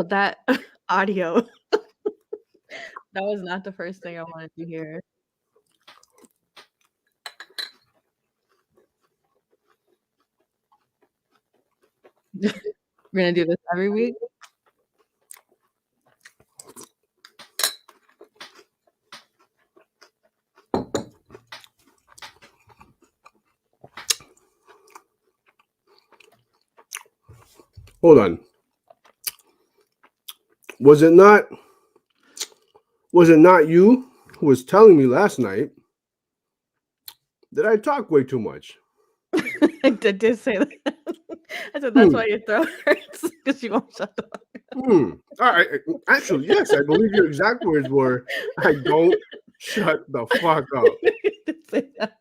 that audio. That was not the first thing I wanted to hear. We're gonna do this every week. Hold on. Was it not you who was telling me last night that I talk way too much? I did say that. I said that's why your throat hurts because you won't shut the fuck up. Actually, yes, I believe your exact words were, "I don't shut the fuck up." You did say that.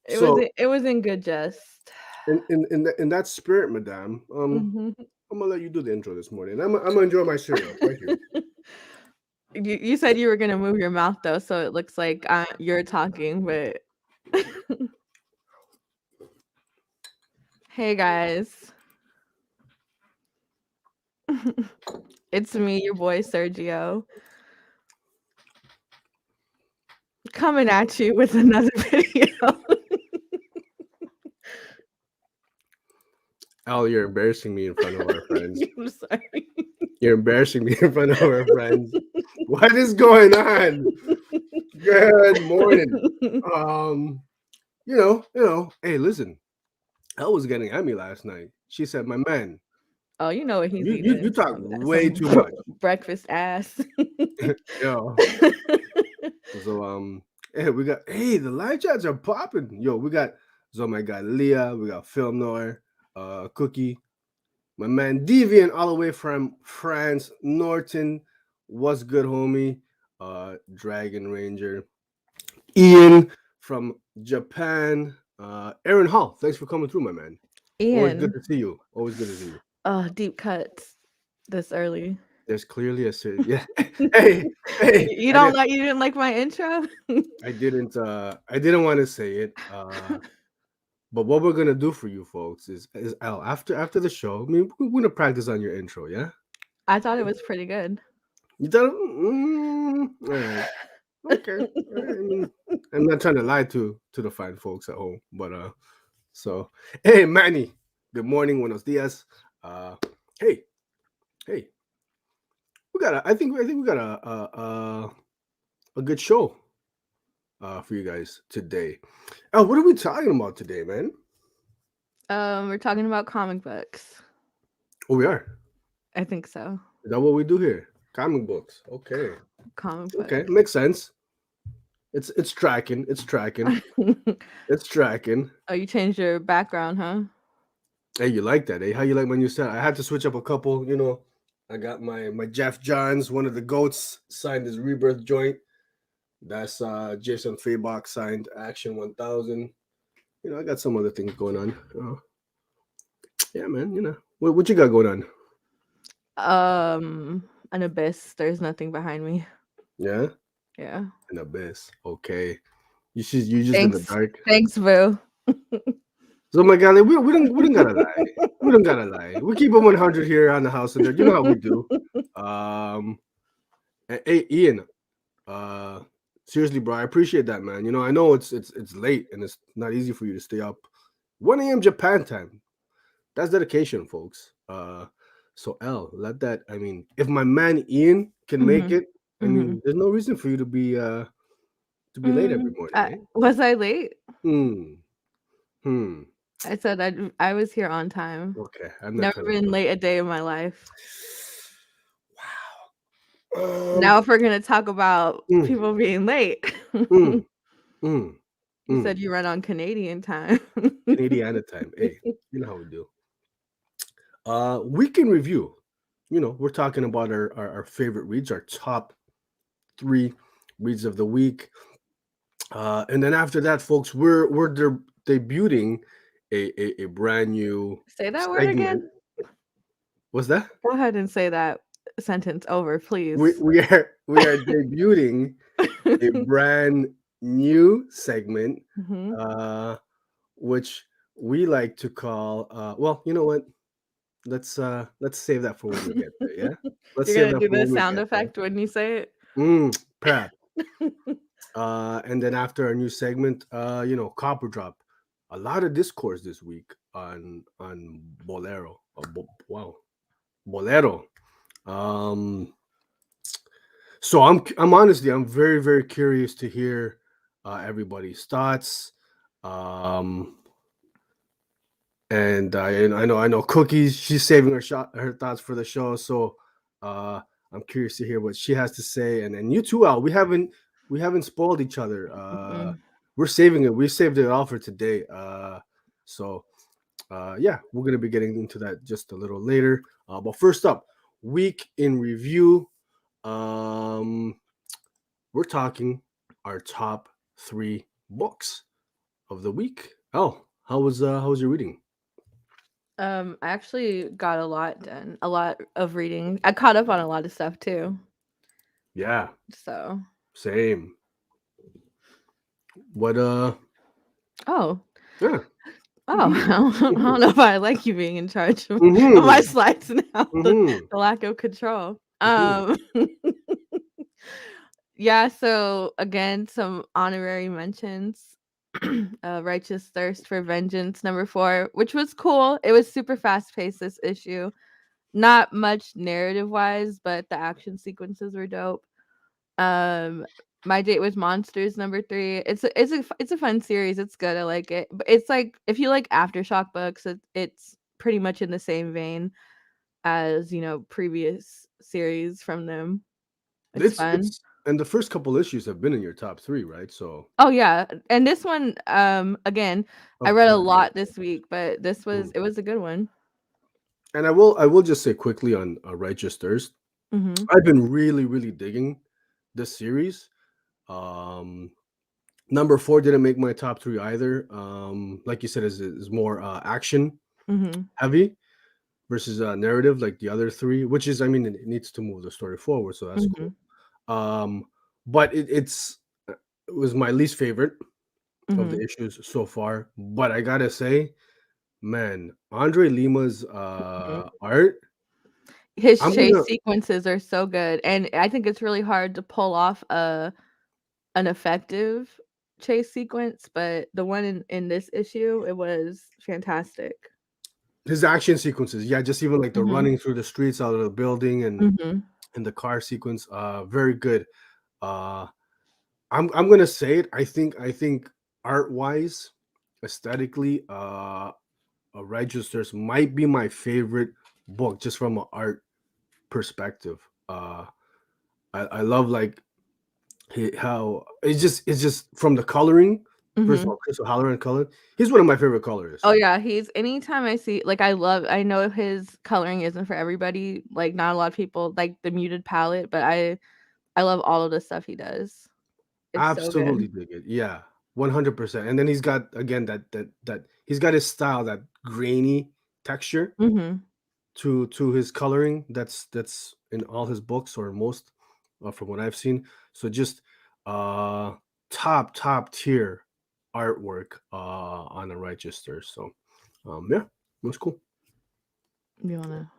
So It was in good jest. in that spirit, madame, Mhm. I'm gonna let you do the intro this morning. I'm gonna enjoy my cereal. Thank you. You said you were gonna move your mouth though, so it looks like you're talking, but hey guys. It's me, your boy Sergio, coming at you with another video. Elle, you're embarrassing me in front of our friends. I'm sorry. You're embarrassing me in front of our friends. What is going on? Good morning. Hey, listen. Elle was getting at me last night. She said, "My man, Oh, you know what he's you eating? talk way too much." Breakfast ass. Yo. So the live chats are popping. Yo, we got my guy Leah, we got Film Noir, Cookie, my man Deviant all the way from France, Norton. What's good, homie? Dragon Ranger, Ian from Japan, Aaron Hall. Thanks for coming through, my man. Always good Ian. to see you. Always good to see you. Deep cuts this early. There's clearly a yeah. Hey, You didn't like my intro? I didn't want to say it. But what we're gonna do for you folks is Al, after the show, I mean, we're gonna practice on your intro, yeah? I thought it was pretty good. You thought, all right, okay. I mean, I'm not trying to lie to the fine folks at home, but so hey, Manny, good morning, buenos dias. Hey, I think we got a good show for you guys today. Oh, what are we talking about today, man? We're talking about comic books. Oh, we are. I think so. Is that what we do here? Comic books. Okay. Comic books. Okay, makes sense. It's tracking. It's tracking. It's tracking. Oh, you changed your background, huh? Hey, you like that? Hey, how you like my new set? I had to switch up a couple. You know, I got my Jeff Johns, one of the goats, signed his Rebirth joint. That's Jason Fabok signed Action 1000. You know, I got some other things going on. Yeah, man. You know, what you got going on? An abyss. There's nothing behind me. Yeah. Yeah. An abyss. Okay. You just in the dark. Thanks, boo. So my God, we don't gotta lie. We don't gotta lie. We keep it 100 here on the house and there. You know how we do. Hey Ian, seriously, bro, I appreciate that, man. You know, I know it's late and it's not easy for you to stay up. 1 a.m. Japan time. That's dedication, folks. So Elle, let that. I mean, if my man Ian can make it, I mean, there's no reason for you to be late every morning. Eh? Was I late? Hmm. I said I was here on time. Okay, I've never been late a day in my life. Wow. Now, if we're gonna talk about people being late, you said you run on Canadian time. Canadiana time. Hey, you know how we do. Weekend review. You know, we're talking about our favorite reads, our top 3 reads of the week. And then after that, folks, we're debuting a brand new Say that segment. word again. What's that? Go ahead and say that sentence over, please. We are debuting a brand new segment, which we like to call. Well, you know what? let's save that for when we get there. Yeah, let's You're save gonna that do for the when we sound get there. effect when you say it? Prep. And then after our new segment, Copper Drop. A lot of discourse this week on Bolero. Wow, Bolero. Um, so I'm honestly I'm very very curious to hear everybody's thoughts. Um, and I know Cookies. She's saving her thoughts for the show. So uh, I'm curious to hear what she has to say. And you too, Al. We haven't spoiled each other. Mhm. We're saving it. We saved it all for today. So yeah, we're gonna be getting into that just a little later. But first up, week in review. Um, we're talking our top 3 books of the week. Oh, how was your reading? I actually got a lot done, a lot of reading. I caught up on a lot of stuff too. Yeah, So, same. What oh, yeah. oh, Mhm. I don't know if I like you being in charge of my Mhm. slides now. Mhm. The lack of control. Mhm. Yeah. So again, some honorary mentions. Righteous Thirst for Vengeance #4, which was cool. It was super fast paced this issue. Not much narrative wise, but the action sequences were dope. Um, My Date with Monsters #3. It's a fun series. It's good. I like it. But it's like if you like aftershock books, it's pretty much in the same vein as previous series from them. It's fun. It's and the first couple issues have been in your top 3, right? So Oh yeah, and this one, again, I of read a course. lot this week, but Mm. it was a good one. And I will just say quickly on Righteous Thirst. Mhm. I've been really really digging this series. Um Number 4 didn't make my top 3 either. Like you said, is more action Mhm. heavy versus narrative like the other 3, which is, I mean, it needs to move the story forward, so that's cool. Mhm. Um, but it was my least favorite of the Mhm. issues so far. But I gotta say, man, Andre Lima's Mhm. art. His I'm chase gonna. sequences are so good, and I think it's really hard to pull off an effective chase sequence, but the one in this issue, it was fantastic. His action sequences, yeah, just even like the Mhm. running through the streets out of the building Mhm. and the car sequence, very good. Uh, I'm gonna say it. I think art wise, aesthetically, Registers might be my favorite book just from an art perspective. I love like how it's just from the coloring. First of Mhm. all, Chris O'Halloran color. He's one of my favorite Oh, colorists. yeah, he's anytime I see like, I know his coloring isn't for everybody, like, not a lot of people like the muted palette, but I love all of the stuff he does. It's so Absolutely good. dig it. Yeah, 100%. And then he's got again that he's got his style, that grainy texture Mhm. to his coloring that's in all his books or most from what I've seen. So just uh top tier artwork on the Register. So yeah, that's cool. You wanna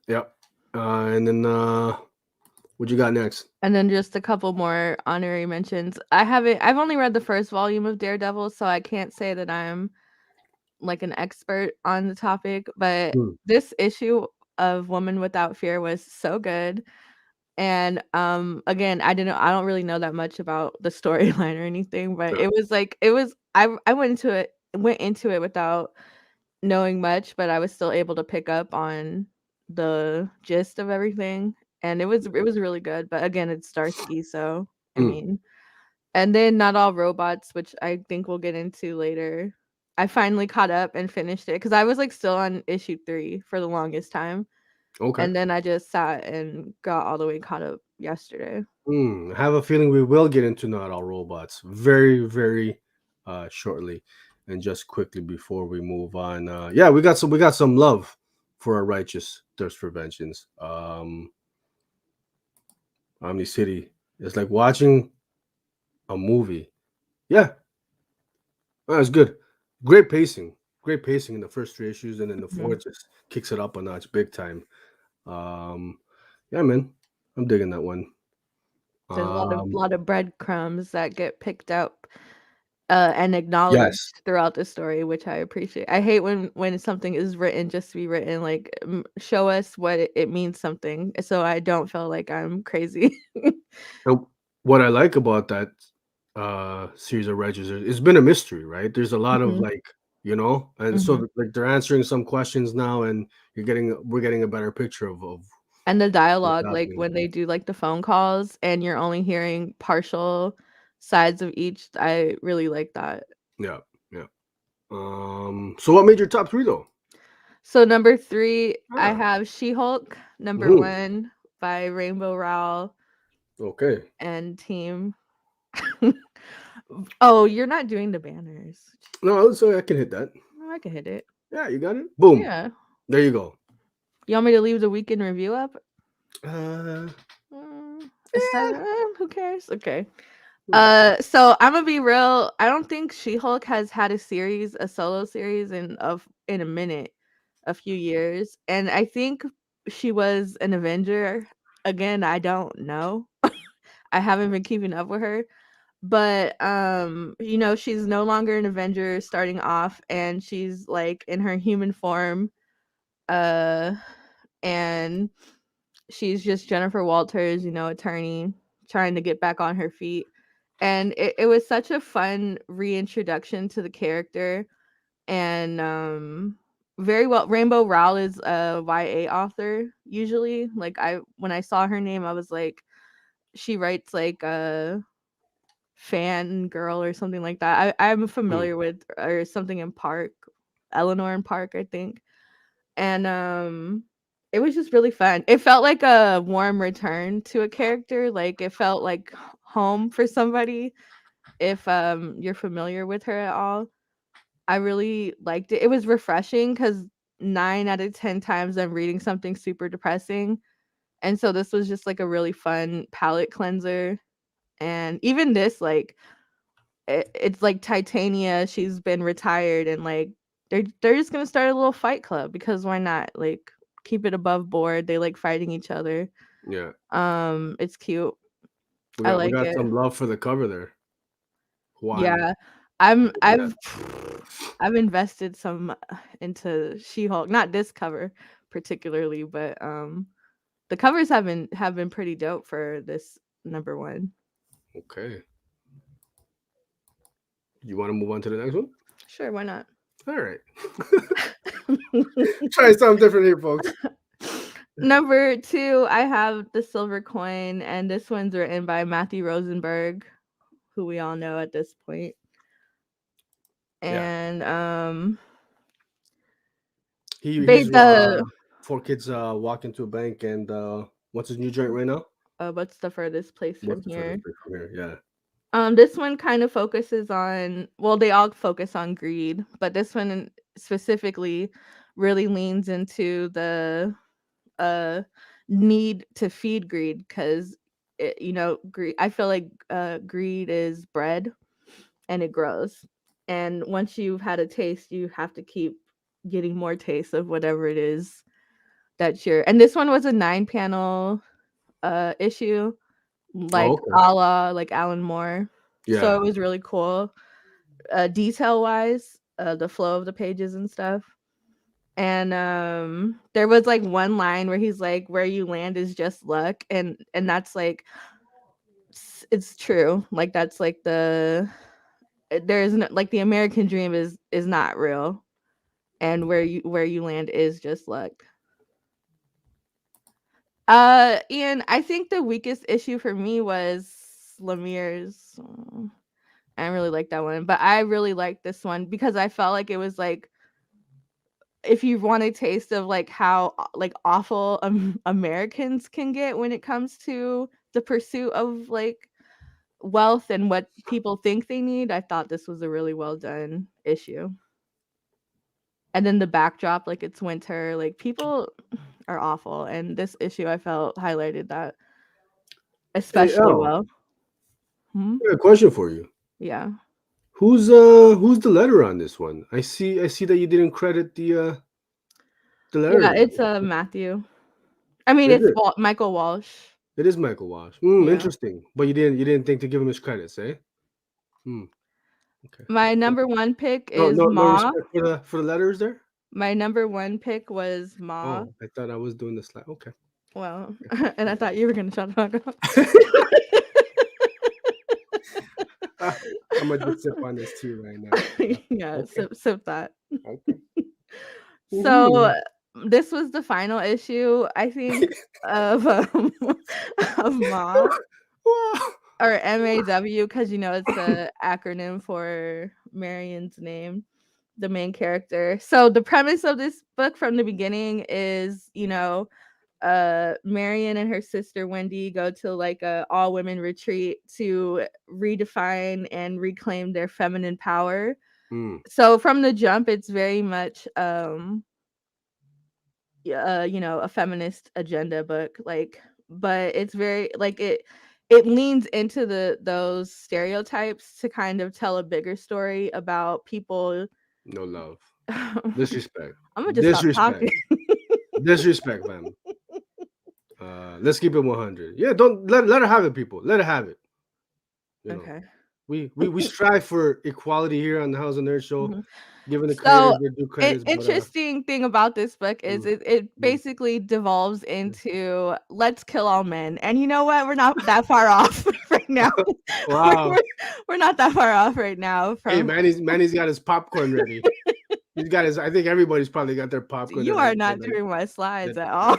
Yep. And then what you got next? And then just a couple more honorary mentions. I've only read the first volume of Daredevil, so I can't say that I'm, like, an expert on the topic, but Hmm. this issue of Woman Without Fear was so good, and, again, I don't really know that much about the storyline or anything, but Yeah. it was I went into it without knowing much, but I was still able to pick up on the gist of everything, and it was really good, but again, it's Starsky, so, I Hmm. mean, and then Not All Robots, which I think we'll get into later. I finally caught up and finished it because I was, like, still on issue 3 for the longest time, Okay. and then I just sat and got all the way caught up yesterday. I have a feeling we will get into Not All Robots very shortly. And just quickly before we move on, yeah, we got some love for our righteous thirst for vengeance. Omni City. It's like watching a movie. Yeah, that was good. Great pacing. great pacing in the first three issues, and then the Mhm. fourth just kicks it up a notch, big time. Um, yeah, man, I'm digging that one. There's a Um, lot of breadcrumbs that get picked up, and yes, acknowledged throughout the story, which I appreciate. I hate when something is written just to be written, like, show us what it means something, so I don't feel like I'm crazy. and what I like about that series of registers, it's been a mystery, right? There's a lot of Mhm, like, you know, and so mhm. like they're answering some questions now, and we're getting a better picture of And the what's dialogue, like, happening. when they do, like, the phone calls and you're only hearing partial sides of each, I really like that. Yeah, yeah. So what made your top three though? So number 3, I Ah, have She-Hulk, number mhm. 1 by Rainbow Rowell Okay. and team. Oh, you're not doing the banners. No, so I can hit that. Oh, I can hit it. Yeah, you got it. Boom. Yeah. There you go. You want me to leave the weekend review up? Uh, It's yeah, who cares? Okay. yeah. So I'm gonna be real. I don't think She-Hulk has had a solo series in a minute, a few years, and I think she was an Avenger. Again, I don't know. I haven't been keeping up with her, but she's no longer an Avenger starting off, and she's like in her human form. Uh, and she's just Jennifer Walters, attorney trying to get back on her feet. And it was such a fun reintroduction to the character. And very well, Rainbow Rowell is a YA author usually. Like when I saw her name, I was like, she writes like a fan girl or something like that. I'm Mm, familiar with or something in Park, Eleanor in Park, I think. And it was just really fun. It felt like a warm return to a character, like it felt like home for somebody if you're familiar with her at all. I really liked it. It was refreshing cuz 9 out of 10 times I'm reading something super depressing. And so this was just like a really fun palate cleanser. And even this, like it's like Titania, she's been retired and like they're just gonna start a little fight club because why not? Like keep it above board. They like fighting each other. yeah. It's cute. We I got we like got it. some love for the cover there. Juan. Yeah. I'm Yeah. I've invested some into She-Hulk. Not this cover particularly, but the covers have been pretty dope for this number one. Okay. You want to move on to the next one? Sure, why not? All right. Try something different here, folks. Number 2, I have The Silver Coin, and this one's written by Matthew Rosenberg, who we all know at this point. Yeah. And He's the four kids walk into a bank, and what's his new joint right now? what's the furthest place from What's the furthest here? place from here? Yeah. This one kind of focuses on, well, they all focus on greed, but this one specifically really leans into the uh need to feed greed because greed. I feel like greed is bread and it grows. And once you've had a taste, you have to keep getting more taste of whatever it is that you're. And this one was a 9 panel issue, Oh, like okay. a la like Alan Moore. So Yeah. it was really cool. Detail wise, the flow of the pages and stuff. And there was like one line where he's like, where you land is just luck. And that's like it's true. Like that's like there is no, like the American dream is not real, and where you land is just luck. And I think the weakest issue for me was Lemire's. I didn't really like that one, but I really liked this one because I felt like it was like if you want a taste of like how like awful Americans can get when it comes to the pursuit of like wealth and what people think they need, I thought this was a really well done issue. And then the backdrop, like it's winter, like people are awful, and this issue I felt highlighted that Hey, especially L, well. Hmm? I got a question for you. Yeah. who's the letter on this one? I see that you didn't credit the Yeah, letter. it's Matthew. I mean, Is it's it? Michael Walsh. It is Michael Walsh. Yeah. Interesting. But you didn't think to give him his credits, eh? Hmm. Okay. My Okay. number one pick No, is no Ma. respect for the letters there. My number one pick was Ma. Oh, I thought I was doing the slide. Okay. Well, Okay. and I Okay. thought you were gonna shut the fuck up. Ah, I'm gonna just sip on this tea right now. Yeah, Okay. sip that. Okay. So Woohoo. this was the final issue, I think, of of Ma Wow. or MAW because it's the acronym for Marion's name, the main character. So the premise of this book from the beginning is, Marion and her sister Wendy go to like a all women retreat to redefine and reclaim their feminine power. Mm, So from the jump, it's very much a feminist agenda book, like, but it's very like it leans into those stereotypes to kind of tell a bigger story about people. no love. I'm Disrespect. gonna just stop Disrespect. talking. Disrespect, man. Let's keep it 100. Yeah, don't let her have it, people. Let her have it. You know, Okay. we strive for equality here on the House of Nerd Show, Mhm. giving the creators So, their due credits. But interesting thing about this book is mm, it mm, basically devolves into let's kill all men. And you know what? We're not that far off right now. We're, wow. we're, we're not that far off right now Hey, from Manny's got his popcorn ready. He's got his. I think everybody's probably got their popcorn. you They're are like, they're not like doing my slides the, at the, all.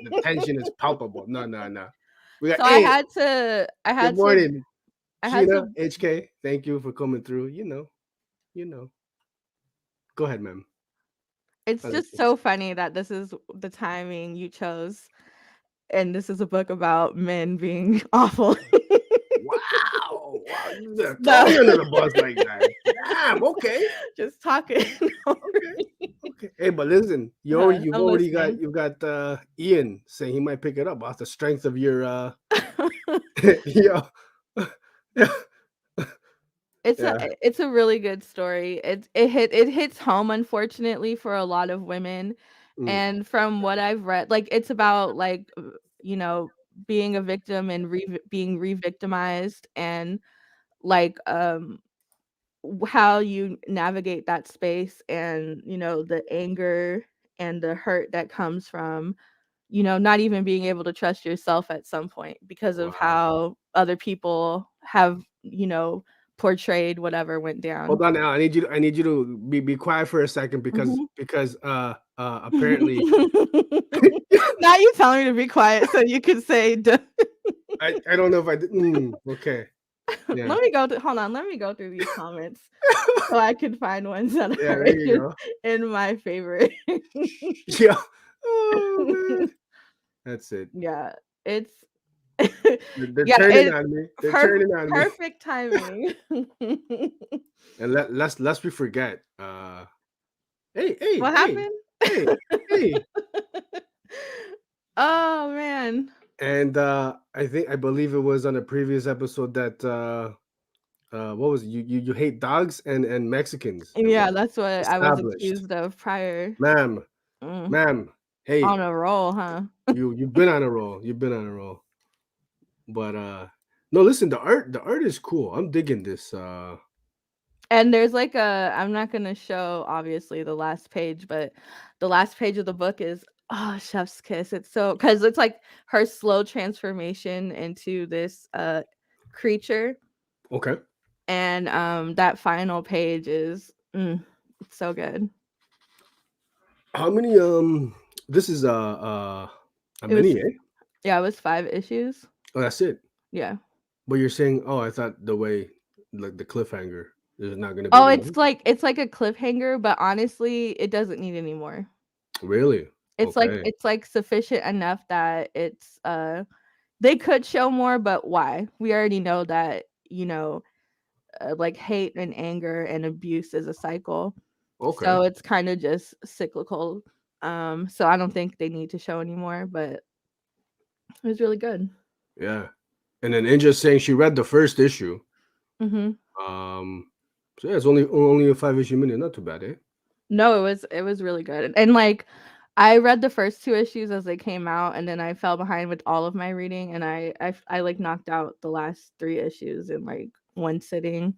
the tension is palpable. No, no, no. We got So hey. I Good had to morning, I had Sheena to HK. Thank you for coming through. You know. Go ahead, ma'am. it's I like just you. so funny that this is the timing you chose and this is a book about men being awful. Wow, wow, you gonna throw No. me under the bus like that? Damn. Okay. Just talking over Okay. me. Okay. Hey, but listen, you've I'm already got listening. you got Ian saying he might pick it up off the strength of your yeah. Yeah. Yeah. It's a really good story. It hits home unfortunately for a lot of women. Mm, And from what I've read, like it's about like you know being a victim and being re-victimized and like how you navigate that space and the anger and the hurt that comes from not even being able to trust yourself at some point because of wow. how other people have portrayed whatever went down. Hold on now. I need you to be quiet for a second because Mhm. apparently Now you telling me to be quiet so you can say I don't know if I did. Okay. Yeah. hold on, let me go through these comments so I can find ones that Yeah, are there you go. in my favor. Yeah. Oh man. That's it. Yeah, it's They're yeah, turning it's on me. They're turning on me. perfect timing. And lest we forget. Hey, hey, What hey, happened? hey, hey. Oh man. And I believe it was on a previous episode that what was it? You hate dogs and Mexicans. It Yeah, was that's what I was established. accused of prior. Ma'am, Mm, ma'am, hey, on a roll, huh? you've been on a roll. You've been on a roll. But no, listen, the art is cool. I'm digging this. And there's like I'm not gonna show obviously the last page, but the last page of the book is chef's kiss. It's so because it's like her slow transformation into this creature, Okay. and that final page is it's so good. How many this is a It was mini, eh? Yeah, it was 5 issues. Oh, that's it. Yeah. But you're saying, oh, I thought the way like the cliffhanger, there's not gonna be Oh, any more. it's like a cliffhanger, but honestly, it doesn't need any more. Really? Okay. It's like sufficient enough that they could show more, but why? We already know that, like hate and anger and abuse is a cycle. Okay. So it's kind of just cyclical. So I don't think they need to show anymore, but it was really good. Yeah. And then Inja's saying she read the first issue. Mhm. Um So yeah, it's only a 5 issue minute. Not too bad, eh? No, it was really good. And like I read the first two issues as they came out, and then I fell behind with all of my reading, and I like knocked out the last three issues in like one sitting,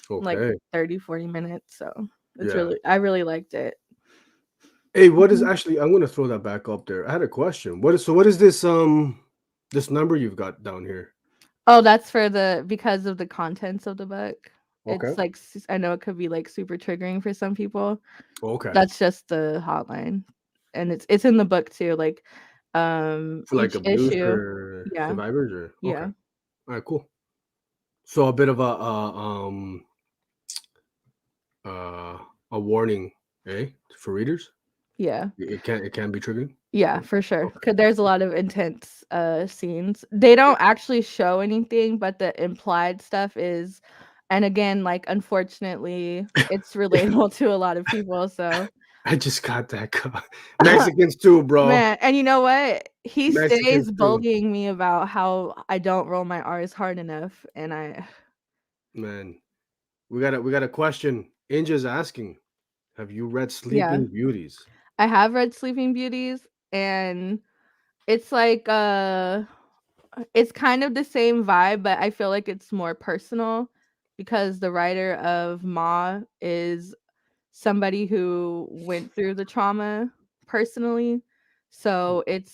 like Okay. 30-40 minutes. So Yeah. I really liked it. Hey, what is Mhm. actually? I'm gonna throw that back up there. I had a question. What is this number you've got down here? Oh, that's for the because of the contents of the book. Okay. It's like I know it could be like super triggering for some people. Okay. That's just the hotline, and it's in the book too. Like, For like each abuse issue, for yeah, survivors or okay. yeah, All right, cool. So a bit of uh a warning, eh, for readers. yeah. It can be triggering. Yeah, Oh, for sure. okay. Cause there's a lot of intense scenes. They don't actually show anything, but the implied stuff is, and again, like unfortunately, it's relatable to a lot of people. So I just got that car. Mexicans too, bro. man, and you know what? He Mexicans stays too. bullying me about how I don't roll my R's hard enough, and I Man, we got a question. Inja's asking, have you read yeah, Sleeping Beauties? I have read Sleeping Beauties, and it's like it's kind of the same vibe, but I feel like it's more personal because the writer of Ma is somebody who went through the trauma personally. So it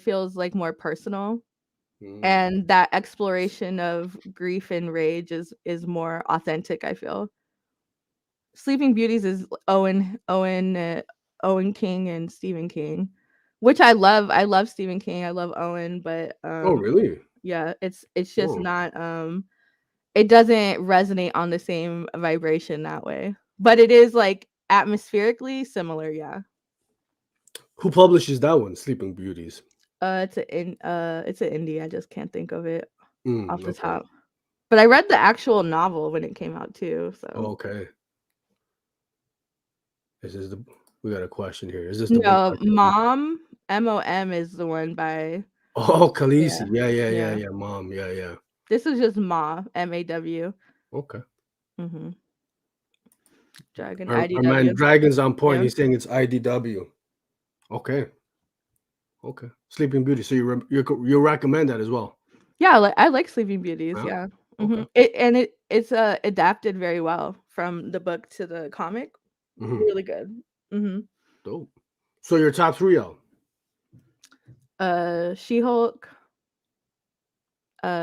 feels like more personal, Mm. and that exploration of grief and rage is more authentic, I feel. Sleeping Beauties is Owen King and Stephen King, which I love. I love Stephen King. I love Owen, but Oh, really? yeah, it's just Oh. not it doesn't resonate on the same vibration that way. But it is like atmospherically similar, yeah. Who publishes that one, Sleeping Beauties? It's an indie. I just can't think of it off the Okay. top. But I read the actual novel when it came out too, so Okay. This is the we got a question here. Is this the book no, by Khaleesi? Mom is the one by Oh, yeah, Khaleesi. Yeah, yeah, yeah, yeah. yeah. Mom. Yeah, yeah. This is just Maw. Okay. Mhm. Dragon Our man IDW. Dragon's on point. Yeah. He's saying it's IDW. Okay. Okay. Sleeping Beauty. So you recommend that as well? Yeah, I like Sleeping Beauties, Yeah. yeah. Okay. Mhm. It's adapted very well from the book to the comic. Hmm. Really good. Mhm. Dope. So your top three, L. She-Hulk,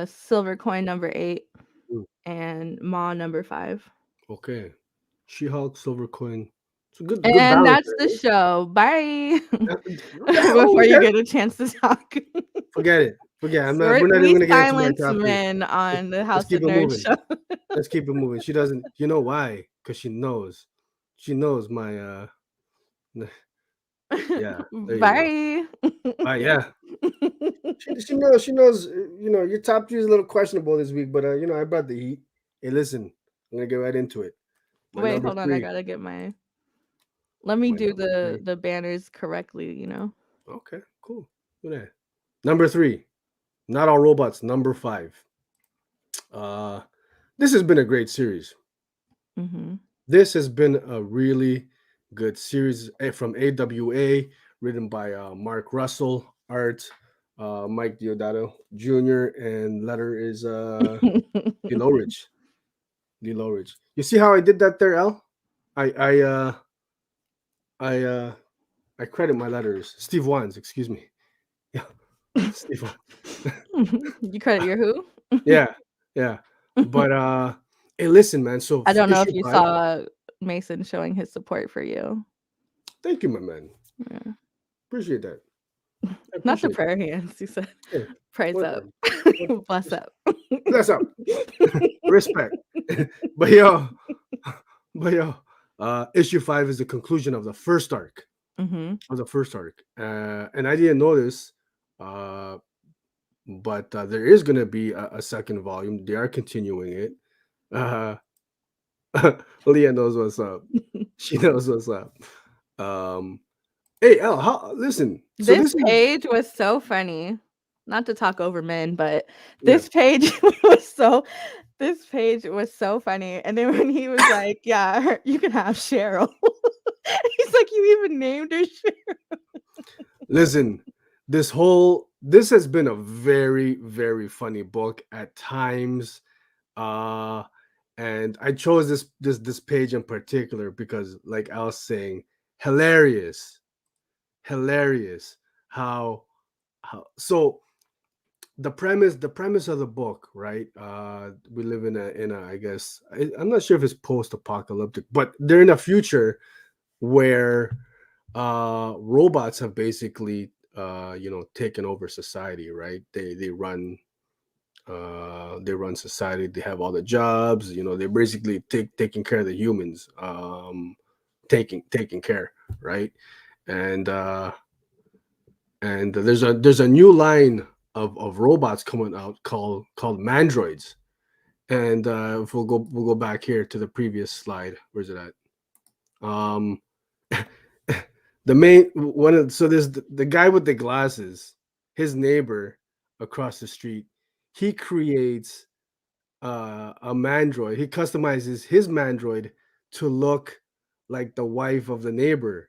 Silver Coin number 8, Mm. and Ma number 5. Okay. She-Hulk, Silver Coin. It's a good And balance that's the there. show. Bye. Oh, Before you okay. get a chance to talk. Forget it. Forget. I'm not. We're We're not even we gonna get into my silence top three. men Let's, on the let's House of keep it Nerds moving. show. Let's keep it moving. She doesn't. You know why? Because she knows. She knows my. Yeah. There you go. Bye. Yeah. She knows. She knows. Your top three is a little questionable this week, but I brought the heat. Hey, listen. I'm gonna get right into it. My Wait, number hold on. I three. gotta get my. Let me My do number the three. the banners correctly. Okay. Cool. Do that. Number three. Not all robots. Number five. Uh, this has been a great series. Mhm. This has been a really good series from AWA, written by Mark Russell, art Mike Diodato Jr., and letter is Lilo Rich. Lilo Rich. You see how I did that there, L? I I uh I I credit my letters. Steve Wands, excuse me. Yeah, Steve Wands. You credit your who? Yeah, yeah. But hey, listen, man. So I don't know if issue you five. saw Mason showing his support for you. Thank you, my man. Yeah. Appreciate that. I Not the appreciate that. prayer hands, you said. Hey, Praise up. whatever. What- Bless up. Bless up. Respect. but yo, but yo, issue five is the conclusion of the first arc. Mhm. And I didn't know this, uh, but there is going to be a second volume. They are continuing it. Uh, Leah knows what's up. She knows what's up. Um, hey, El, listen. So This this is page was so funny. Not to talk over men, but yeah. this page was so This page was so funny. And then when he was like, "Yeah, you can have Cheryl." He's like, "You even named her Cheryl." Listen, this has been a very very funny book at times. Uh and I chose this page in particular because, like I was saying, hilarious, hilarious. How so the premise of the book, right? We live in a I guess I'm not sure if it's post-apocalyptic, but they're in a future where robots have basically taken over society, right? They run society. They have all the jobs. They're basically taking care of the humans, taking care, right? And there's a new line of robots coming out called mandroids. And if we'll go back here to the previous slide. Where's it at? The main one of so there's the guy with the glasses, his neighbor across the street. He creates a mandroid. He customizes his mandroid to look like the wife of the neighbor.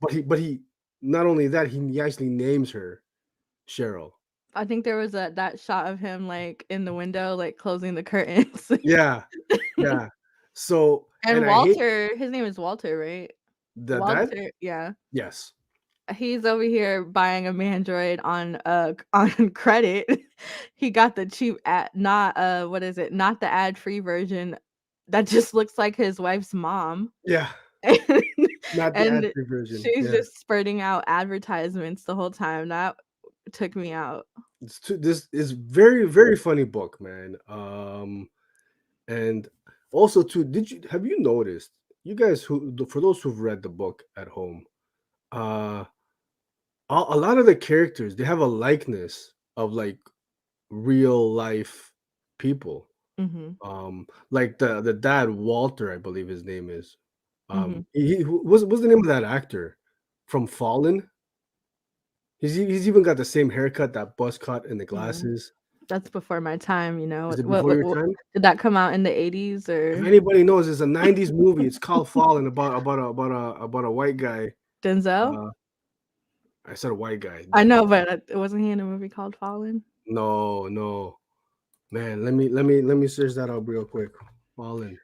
But he not only that, he actually names her Cheryl. I think there was that shot of him like in the window, like closing the curtains. Yeah, yeah. So, and And I hate Walter, his name is Walter, right? the dad. Walter, yeah. Yes. He's over here buying a Mandroid on on credit. He got the cheap ad, not what is it? Not the ad-free version that just looks like his wife's mom. Yeah. And, Not the ad and free version. she's Yeah. just spurting out advertisements the whole time. That took me out. This is very very funny book, man. And also too, have you noticed, you guys, for those who've read the book at home, uh a lot of the characters, they have a likeness of like real life people. Mhm. Like the dad, Walter, I believe his name is. Mhm. What's the name of that actor from Fallen? He's even got the same haircut, that buzz cut, and the Mm. glasses. That's before my time, you know. Is it before your What time? did that come out in the 80s If or anybody knows, it's a '90s movie. It's called Fallen, about a white guy. Denzel? Uh, I said a white guy. I know, but wasn't he in a movie called Fallen? No, no, man. Let me search that up real quick. Fallen.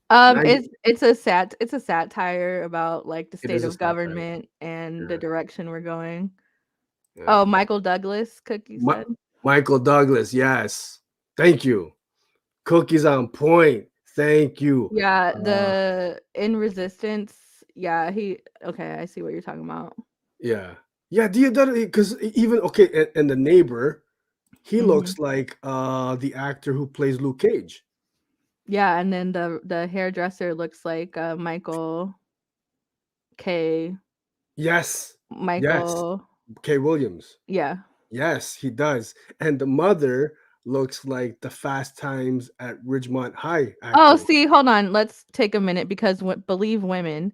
90. It's a satire about like the It state is a of satire. government and the Yeah, direction we're going. yeah. Oh, Michael Douglas, Cookie Mi- said. Michael Douglas. Yes. Thank you. Cookies on point. Thank you. Yeah, Uh, the in Resistance. Yeah, he okay, I see what you're talking about. yeah, yeah. Do you because even okay, and the neighbor, he Hmm. looks like the actor who plays Luke Cage. Yeah, and then the hairdresser looks like K. Yes, yes. Michael. K. Williams. Yeah. Yes, he does. And the mother looks like the Fast Times at Ridgemont High Oh, actress. see, hold on. Let's take a minute because Believe Women.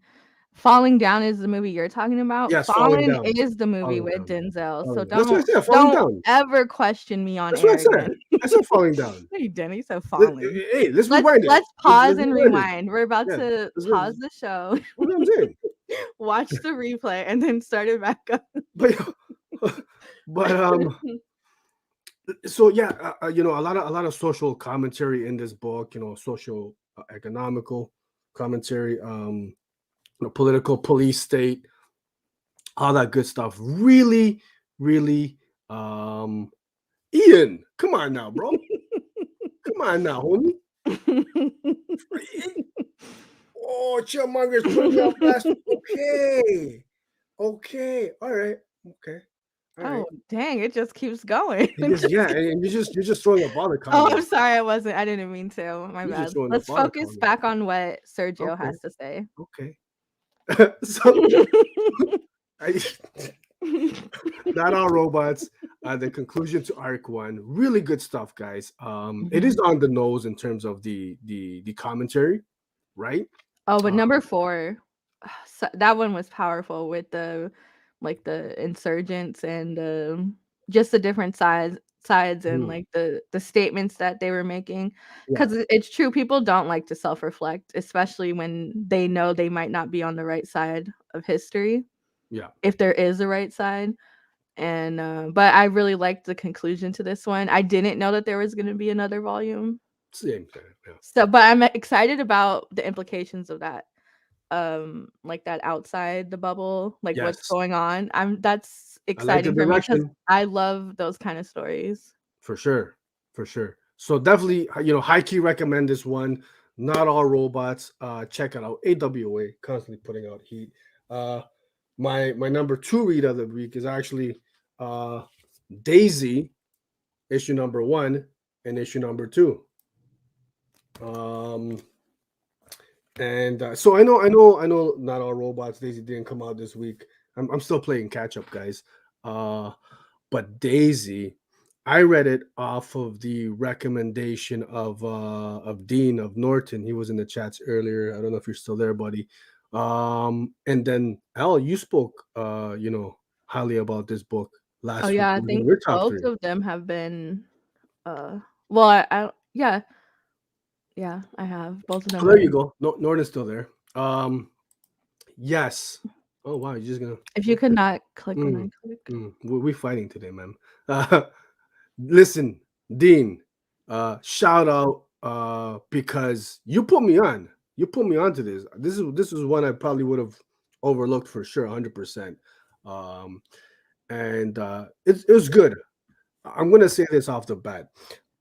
Falling Down is the movie you're talking about. Yes, Falling Fallen Down. is the movie Falling with Down. Denzel. So Falling Down. That's what I said. Falling don't Down. ever question me on That's what I air said. again. I said Falling Down. No, you didn't. You said Fallen. Hey, let's Let's rewind it. let's Let's pause and rewind it. rewind. We're about Yeah, to let's pause the show, what I'm saying. watch the replay, and then start it back up. But but so yeah, a lot of social commentary in this book. Social, economical commentary. Political, police state, all that good stuff. Really, really. Um, Ian, come on now, bro. Come on now, homie. Oh, Chillmonger's putting me on blast. Okay, okay, all right, okay, all Oh, right. dang, it just keeps going. Yeah, and you're just throwing up all the Oh, I'm comments. sorry, I wasn't. I didn't mean to. My You're just bad. throwing up Let's all the focus comments. back on what Sergio Okay, has to say. okay. So I, not all robots. The conclusion to arc one, really good stuff, guys. It is Mhm. on the nose in terms of the commentary, right? Oh, but Uh, number 4, that one was powerful with the like the insurgents and just the different sides. sides and Mhm. like the statements that they were making, Yeah, because it's true, people don't like to self-reflect, especially when they know they might not be on the right side of history, yeah, if there is a right side. And but I really liked the conclusion to this one. I didn't know that there was going to be another volume. same thing. Yeah. So but I'm excited about the implications of that, like that outside the bubble, like what's Yes, going on. That's I like the exciting for me because direction. I love those kind of stories. For sure, for sure. So definitely, high key recommend this one. Not all robots. Check it out. AWA constantly putting out heat. Uh, my number two read of the week is actually uh Daisy, issue number one and issue number two. Um, and so I know, not all robots. Daisy didn't come out this week. I'm still playing catch up, guys. Uh, but Daisy, I read it off of the recommendation of Dean of Norton. He was in the chats earlier. I don't know if you're still there, buddy. And then Elle, you spoke highly about this book Oh last week. yeah, I It was in think your top both three. of them have been well I yeah, yeah, I have. Both of So them there were. you go. No, Norton's still there. Yes. Oh wow, you're just gonna If you could okay. not click when Mm, I click. we fighting today, man. Listen, Dean, shout out because you put me on. You put me onto this. This is one I probably would have overlooked for sure, 100%. Um, and it was good. I'm gonna say this off the bat.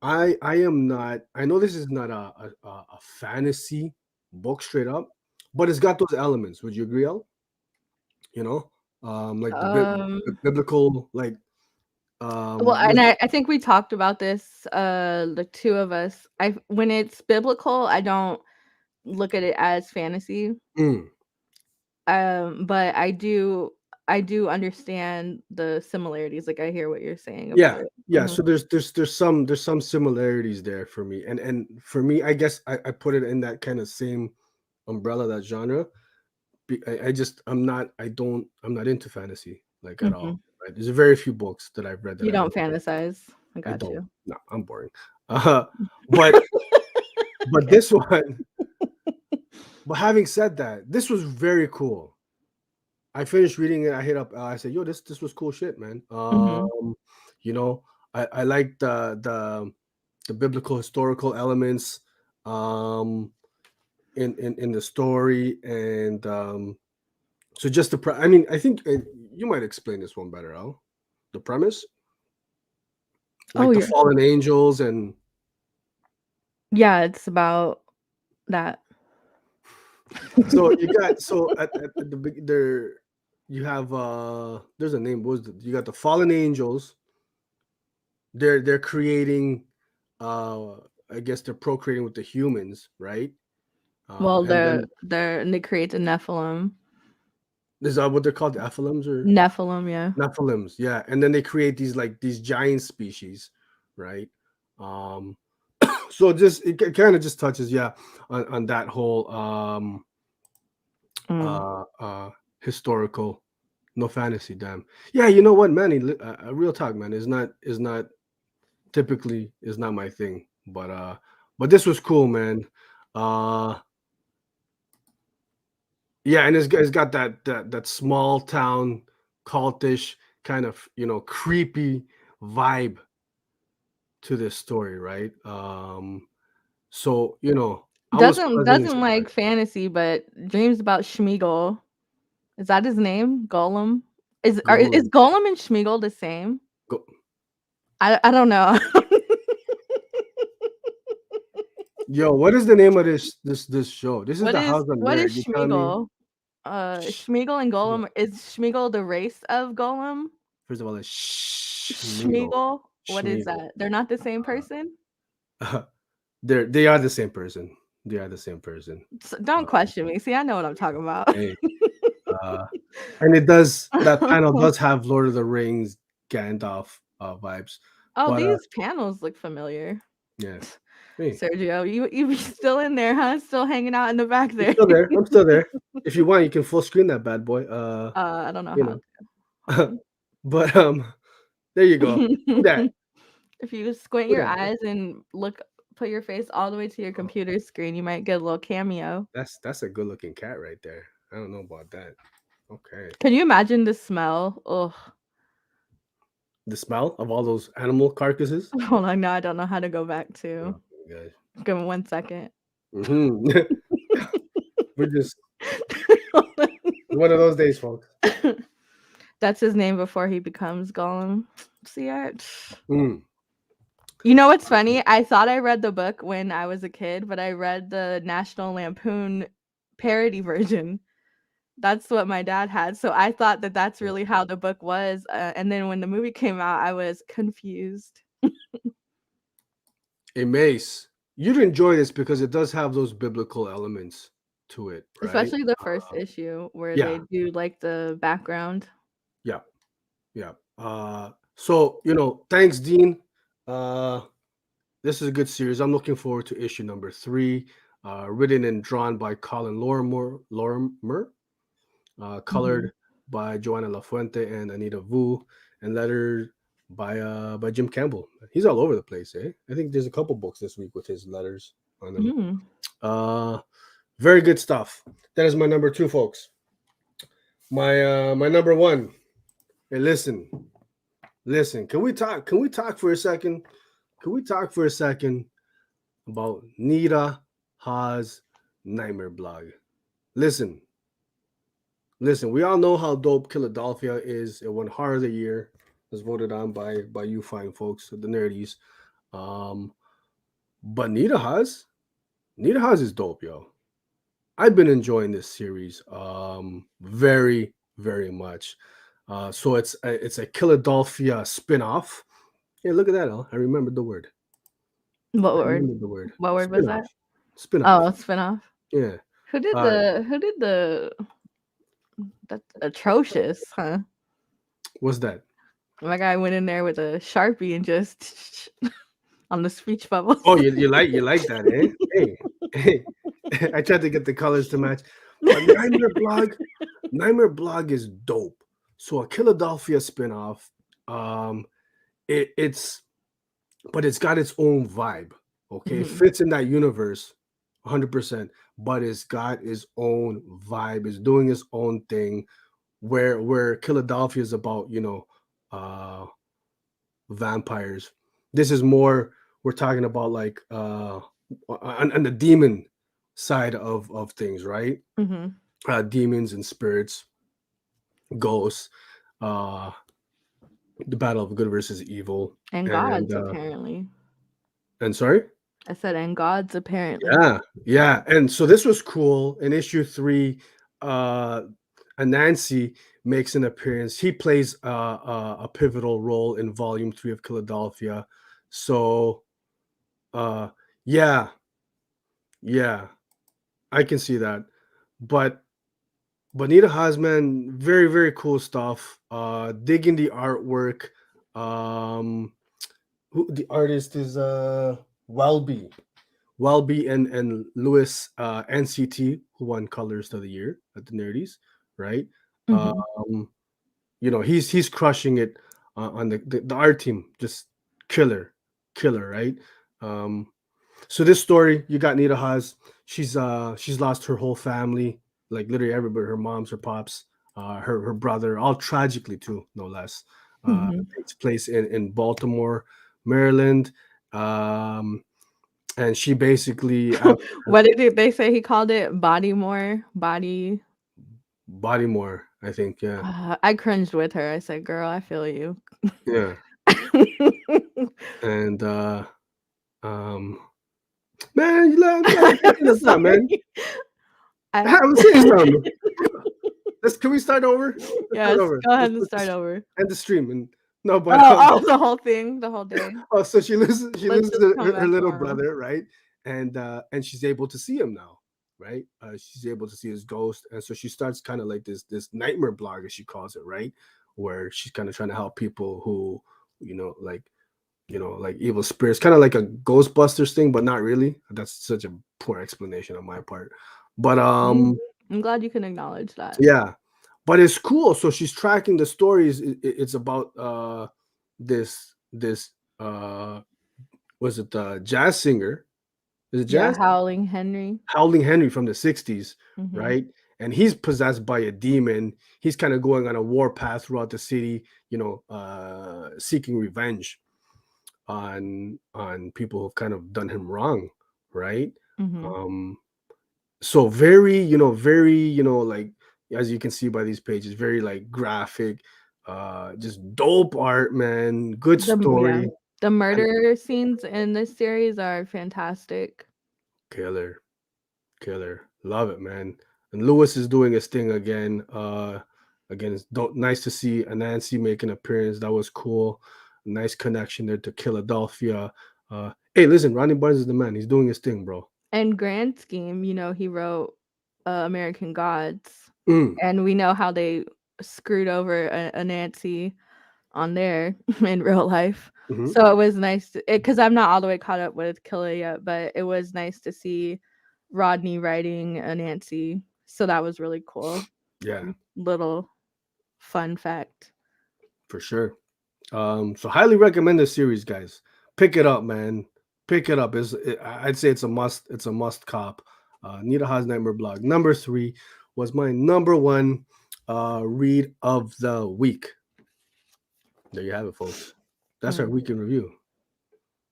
I am not. I know this is not a fantasy book straight up, but it's got those elements. Would you agree, Al? You know, like Um the biblical, like well, and what's I think we talked about this, the two of us. I when it's biblical, I don't look at it as fantasy. mm, But I do understand the similarities. Like I hear what you're saying about yeah, it. yeah. So there's some similarities there for me, and for me, I guess I put it in that kind of same umbrella, that genre. I just I'm not into fantasy like at all. Mhm. Right? There's very few books that I've read that You I don't really fantasize. I I got don't. you. No, I'm boring. Uh, but but Okay. this one. But having said that, this was very cool. I finished reading it. I hit up. I said, "Yo, this was cool shit, man." Mhm. You know, I like the biblical historical elements um in the story, and so just I mean, I think you might explain this one better, Al. The premise, Oh, like the yeah. fallen angels, and Yeah, it's about that. so you got so at the there you have there's a name. What was you got the fallen angels. They're creating uh I guess they're procreating with the humans, right? Well, And then they create the Nephilim. is that what they're called, the Ephilims or Nephilim, yeah. Nephilims? Yeah, and then they create these, like, these giant species, right? Um, so just it kind of just touches, yeah, on that whole Mm. uh uh historical, no fantasy, damn. Yeah, you know what, man? Real talk, man, is not typically is not my thing, but this was cool, man. Uh yeah, and it's got that small town cultish kind of, creepy vibe to this story, right? So, I was Doesn't pleasantly doesn't like surprised. fantasy, but dreams about Schmeagol. Is that his name? Golem? Is Golem. Golem and Schmeagol the same? Go- I don't know. Yo, what is the name of this show? This is What the is House on what Rare. is You telling me? Schmeagol? Sh- Schmeagol and yeah. Golem, is Schmeagol the race of Golem? First of all, it's Schmiegel. Schmeagol? What is Schmiegel. that? They're not the same person? They are the same person. They are the same person. Don't Uh, question me. See, I know what I'm talking about. hey, uh, and that panel does have Lord of the Rings Gandalf vibes, Oh, but these panels look familiar. yeah, hey, Sergio, you still in there, huh? Still hanging out in the back I'm there. still there. I'm still there. If you want, you can full screen that bad boy. I don't know You how know, to. Hold but there you go. Do that. on. If you squint Look your at that. eyes and put your face all the way to your computer screen, you might get a little cameo. That's a good looking cat right there. I don't know about that. Okay. Can you imagine the smell? Ugh. The smell of all those animal carcasses. Hold on, now I don't know how to go back to. Oh my gosh. Give me 1 second. We're just one of those days, folks. That's his name before he becomes Gollum. See, Mm. you know what's funny? I thought I read the book when I was a kid, but I read the National Lampoon parody version. That's what my dad had. So I thought that that's really how the book was. And then when the movie came out, I was confused. Hey Mace, you'd enjoy this because it does have those biblical elements to it, right? Especially the first issue where they Yeah, do like the background. yeah, yeah. So thanks, Dean. This is a good series. I'm looking forward to issue number 3, written and drawn by Colin Lorimer, Mhm. colored by Joanna Lafuente and Anita Vu, and lettered by Jim Campbell. He's all over the place, eh? I think there's a couple books this week with his letters on them. Mm. Uh, very good stuff. That is my number 2, folks. My number 1. Hey, listen. Can we talk? Can we talk for a second? Can we talk for a second about Nita Ha's Nightmare blog? Listen. We all know how dope Philadelphia is. It won Horror of the Year. It was voted on by you fine folks, the nerdies. Um, but Nita Haas is dope, yo. I've been enjoying this series very, very much. So it's a Philadelphia spin-off. Yeah, look at that, Al. I remembered the word. What I word? remembered the word. What word was that? Spin-off. Spin-off. Oh, spinoff. Yeah. Uh Who did the that's atrocious, huh? what's that? My guy went in there with a Sharpie and just on the speech bubbles. Oh, you like that, eh? Hey. I tried to get the colors to match. But Nightmare Blog is dope. So a Philadelphia spin-off. Um it's but it's got its own vibe. Okay. It Mhm. fits in that universe 100%, but it's got its own vibe. It's doing its own thing where Philadelphia is about, uh vampires. This is more we're talking about like on the demon side of things, right? Mhm. Demons and spirits, ghosts, uh the battle of good versus evil, And and gods apparently. sorry. I said and gods apparently. Yeah, and so this was cool. In issue 3, uh Anansi makes an appearance. He plays a pivotal role in volume 3 of Philadelphia. So uh yeah, yeah, I can see that. But Bonita Hasman, very, very cool stuff. Digging the artwork. Um who the artist is Welby. Welby and Lewis NCT, who won Colors of the Year at the Nerdies, right? Mhm. Um, he's crushing it on the art team, just killer, right? Um, so this story, you got Nita Haas. She's lost her whole family, like literally everybody, her moms, her pops, her brother, all tragically too, no less. Mhm. Takes place in Baltimore, Maryland. Um, and she basically What did they say he called it? Body more? Body. Bodymore, I think. Yeah, I cringed with her. I said, "Girl, I feel you." yeah. And um, man, let's not, man. Sorry. I I'm saying something. Can we start over? Let's start Yes, over. go ahead Let's, and let's start just over. end the stream. And no, but Oh, the whole thing, the whole day. oh, so she loses Let's just come her back little tomorrow. brother, right? And she's able to see him now, right? She's able to see his ghost, and so she starts kind of like this nightmare blog, as she calls it, right? Where she's kind of trying to help people who, like like evil spirits, kind of like a Ghostbusters thing, but not really. That's such a poor explanation on my part. But Mm, I'm glad you can acknowledge that. yeah, but it's cool. So she's tracking the stories. It's about this uh, was it jazz singer? Is it Yeah, jazz? Howling Henry. Howling Henry from the 60s, Mhm. right? And he's possessed by a demon. He's kind of going on a war path throughout the city, seeking revenge on people who've kind of done him wrong, right? Mhm. Um, so very, like as you can see by these pages, very like graphic, just dope art, man. Good Yeah. story, The and murder scenes in this series are fantastic. killer. Killer. Love it, man. And Lewis is doing his thing again. Again, it's nice to see Anansi make an appearance. That was cool. Nice connection there to Philadelphia. Hey, listen, Ronnie Barnes is the man. He's doing his thing, bro. And Grand Scheme, he wrote American Gods, Mm, and we know how they screwed over a Nancy on there in real life. hmm. So it was nice because I'm not all the way caught up with Killer yet, but it was nice to see Rodney writing a Nancy. So that was really cool. Yeah, Little fun fact. for sure. So highly recommend this series, guys. Pick it up, man. Pick it up. I'd say it's a must. It's a must cop. Nita Haas Nightmare Blog. Number 3 was my number 1 read of the week. There you have it, folks. That's our Mm. week in review.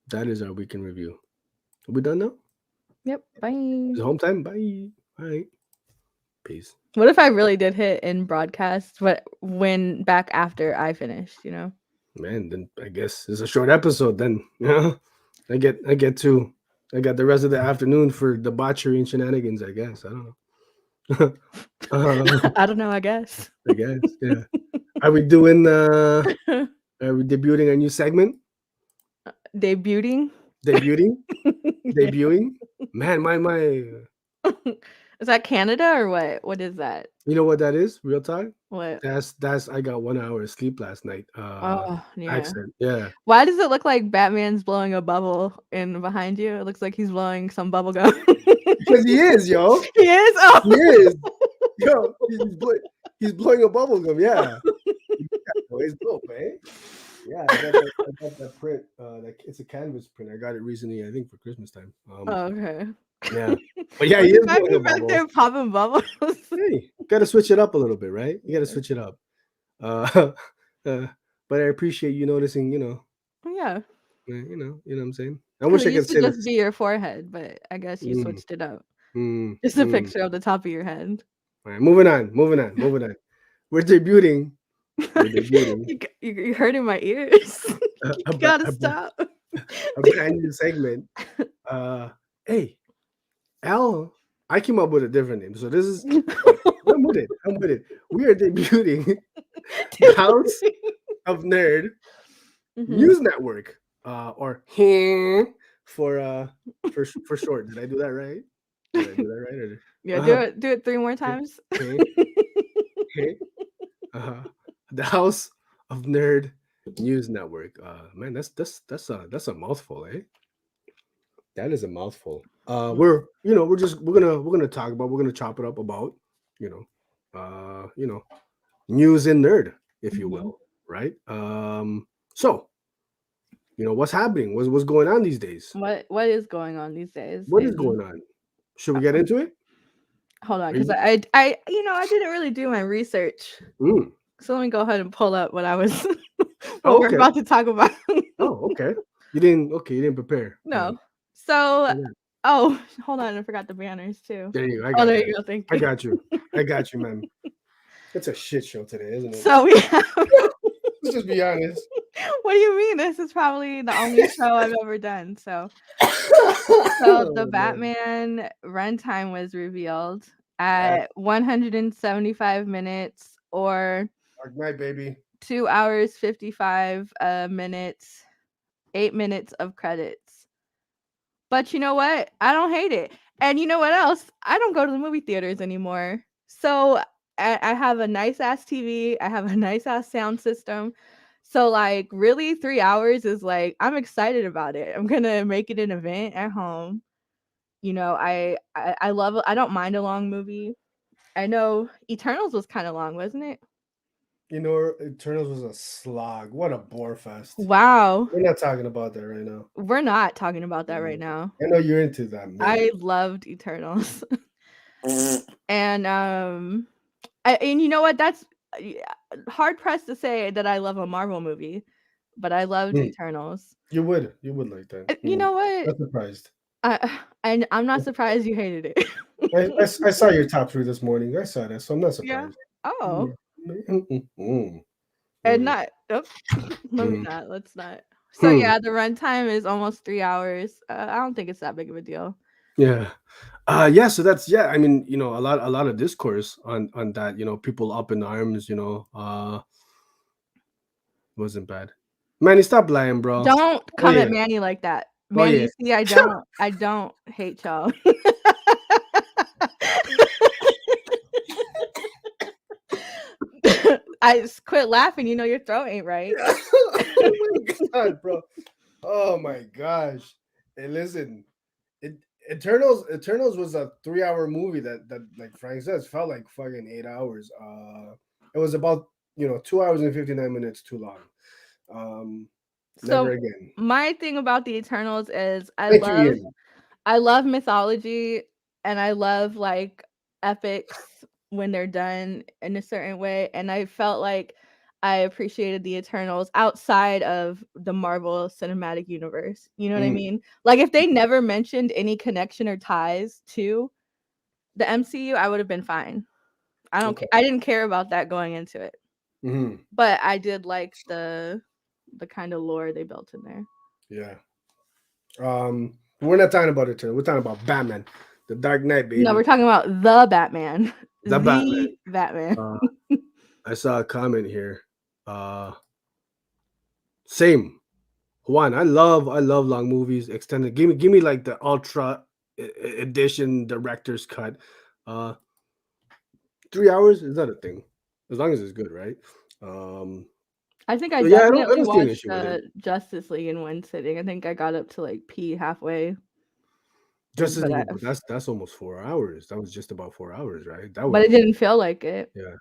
That is our week in review. Are we done now? Yep. Bye. Is it home time? Bye. All right. Peace. What if I really did hit in broadcast, but when back after I finished? Man, then I guess it's a short episode then. Yeah. I got the rest of the afternoon for debauchery and shenanigans, I guess. I don't know. I don't know, I guess. I guess. Yeah. Are we doing are we debuting a new segment? Debuting? Debuting? Yeah. Debuting? Man, my Is that Canada or what? What is that? you know what that is? Real talk? What? That's I got 1 hour of sleep last night. Oh, yeah. Accent. Yeah. Why does it look like Batman's blowing a bubble in behind you? It looks like he's blowing some bubble gum. Because he is, yo. He is? He is. Yo, he's blowing a bubble gum, yeah. Oh, it's dope, eh? Yeah, I got that print. It's a canvas print. I got it recently, I think for Christmas time. Oh, okay. Yeah. But yeah, he What's the is fact blowing a you back bubble. there popping bubbles? Hey, gotta switch it up a little bit, right? You gotta switch it up. Uh, uh but I appreciate you noticing, Yeah. what I'm saying? I Because wish it I could used to say just this. be your forehead, but I guess you Mm, switched it up. mm, Just a mm. picture of the top of your head. All right, moving on. We're debuting. We're debuting You're hurting my ears. a, You a, bra- gotta a, bra- stop. a brand new segment. Uh, hey, Elle, I came up with a different name. So this is, I'm with it. I'm with it. We are debuting the House of Nerd Mhm. News Network, or for short. Did I do that right? Did I do that right? Yeah, Uh, do it 3 more heh, times. heh, heh, uh, the House of Nerd News Network. Man, that's a mouthful, eh? That is a mouthful. We're gonna chop it up about, you news and nerd, if you Mhm. will, right? So what's happening? What's going on these days? What is going on these days What is in going on? Should we get into it? hold on, Are because you? I didn't really do my research. Mm. So let me go ahead and pull up what I was what Oh, we're okay. about to talk about. Oh, okay. You didn't. Okay, you didn't prepare. No. So For that. oh, hold on, I forgot the banners too. There you go. I Oh, got there that. you go, thank I you. got you. I got you, man. It's a shit show today, isn't it? So we have Let's just be honest. what do you mean? This is probably the only show I've ever done. So the Oh, man. Batman runtime was revealed Yeah. at 175 minutes or Dark Knight, baby. 2 hours 55 minutes, 8 minutes of credits. But you know what? I don't hate it. And you know what else? I don't go to the movie theaters anymore. So I have a nice ass TV. I have a nice ass sound system. So like really 3 hours is like I'm excited about it. I'm gonna make it an event at home. I love I don't mind a long movie. I know Eternals was kind of long, wasn't it? You know, Eternals was a slog. What a bore fest. Wow. We're not talking about that right now. We're not talking about that right Mm. now. I know you're into that myth. I loved Eternals. And and you know what? That's yeah, hard pressed to say that I love a Marvel movie, but I loved Mm. Eternals. You would like that. You know what? Not surprised. And I'm not surprised you hated I saw it. your top three this morning. I saw that, so I'm not Yeah. surprised. Oh, Mm, mm, and mm, not. Oh, let me mm, not. Let's not. So mm. yeah, the runtime is almost 3 hours. I don't think it's that big of a deal. Yeah. Yeah, so that's yeah, I mean, a lot of discourse on that, people up in arms, wasn't bad. Manny, stop lying, bro. Don't Oh come at yeah. Manny like that, Oh Manny. yeah. You see, I don't hate y'all. Quit laughing. You know your throat ain't right. Oh my god, bro. Oh my gosh. Hey, listen, it Eternals was a 3 hour movie that like Frank says felt like fucking 8 hours. It was about 2 hours and 59 minutes too long. Um, Never So again. my thing about the Eternals is Thank you, Ian. I love mythology and I love like epics when they're done in a certain way. And I felt like I appreciated the Eternals outside of the Marvel Cinematic Universe. You know what I Mm, mean? Like if they never mentioned any connection or ties to the MCU, I would have been fine. okay. I didn't care about that going into it. Hmm. But I did like the kind of lore they built in there. Yeah. We're not talking about Eternal. We're talking about Batman, the Dark Knight, No, baby. we're talking about the Batman. The Batman. The Batman. Uh, I saw a comment here. Uh, Same. Juan, I love long movies, extended. Give me like the ultra edition director's cut. Uh 3 hours is not a thing. As long as it's good, right? Um I think I so yeah, I definitely don't see an watched issue with it. Justice League in one sitting. I think I got up to like pee halfway, Justice but League, but that's almost 4 hours. That was just about 4 hours, right? That it was didn't feel like it. yeah,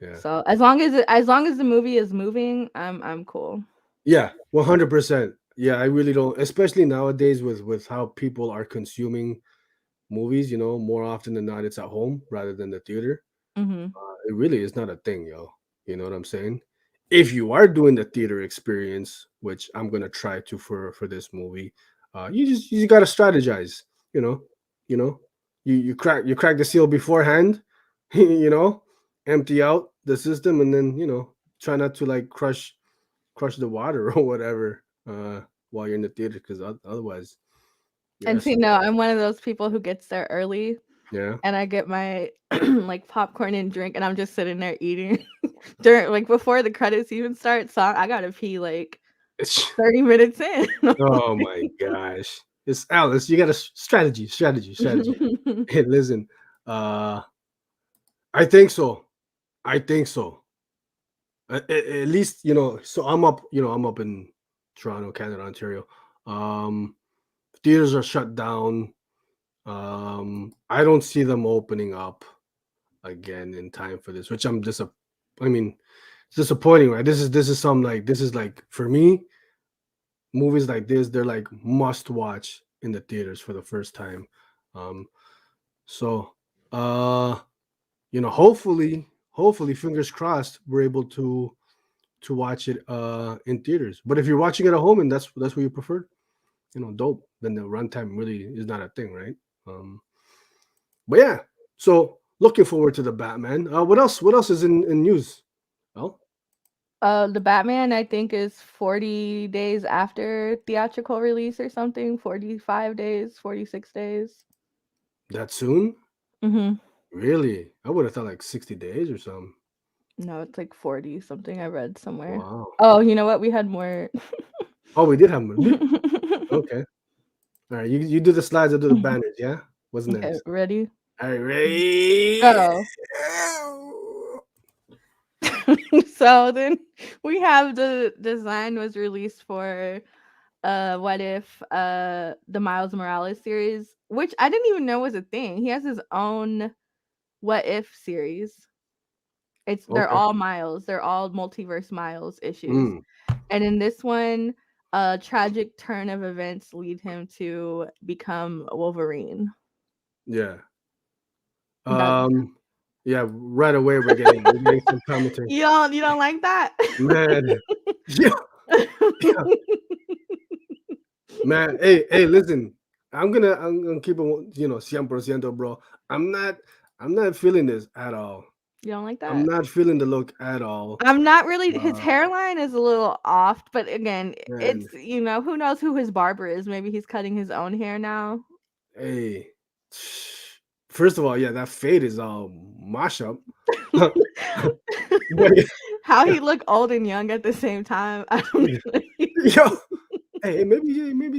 yeah. So as long as the movie is moving, I'm cool. Yeah, 100%. Yeah, I really don't, especially nowadays with how people are consuming movies, more often than not it's at home rather than the theater. Hmm. It really is not a thing, yo. You know what I'm saying? If you are doing the theater experience, which I'm gonna try to for this movie, you just gotta strategize. You know, you know, you crack the seal beforehand. you know, Empty out the system, and then try not to like crush the water or whatever while you're in the theater, because otherwise you're And see, SOL. no, I'm one of those people who gets there early Yeah. and I get my like popcorn and drink and I'm just sitting there eating during like before the credits even start. So I gotta pee like It's 30 minutes in. Oh my gosh. It's Alice. You got a strategy. Hey, listen. Uh, I think so. I think so. At least So I'm up in Toronto, Canada, Ontario. Um, Theaters are shut down. I don't see them opening up again in time for this, which I mean, it's disappointing, right? This is like for me, movies like this, they're like must watch in the theaters for the first time. Um, so uh, hopefully, fingers crossed, we're able to watch it in theaters. But if you're watching it at home and that's what you prefer, dope. Then the runtime really is not a thing, right? But yeah, so looking forward to the Batman. What else? What else is in news? Well, The Batman, I think, is 40 days after theatrical release or something. 45 days, 46 days. that soon? Hmm. Really? I would have thought like 60 days or something. No, it's like 40 something I read somewhere. Wow. Oh, you know what? We had more. Oh, we did have movie. Okay. All right. You do the slides. I do the banners. Yeah. What's Okay, next? ready? All right. Ready. Go. So then we have the design was released for what if the Miles Morales series, which I didn't even know was a thing. He has his own what if series. They're Okay. all Miles. They're all multiverse Miles issues. Mm, And in this one, a tragic turn of events lead him to become Wolverine. yeah. That Um. Yeah. Right away, we're getting some commentary. you don't like that? Man. Yeah. Yeah. Man. Hey. Listen. I'm gonna keep it. 100%, bro. I'm not. I'm not feeling this at all. You don't like I'm that? not feeling the look at all. I'm not really his Uh, hairline is a little off, but again, man. it's who knows who his barber is. Maybe he's cutting his own hair now. Hey. First of all, yeah, that fade is all mash up. But How yeah, he look old and young at the same time. I don't yeah. know. Yo, hey, maybe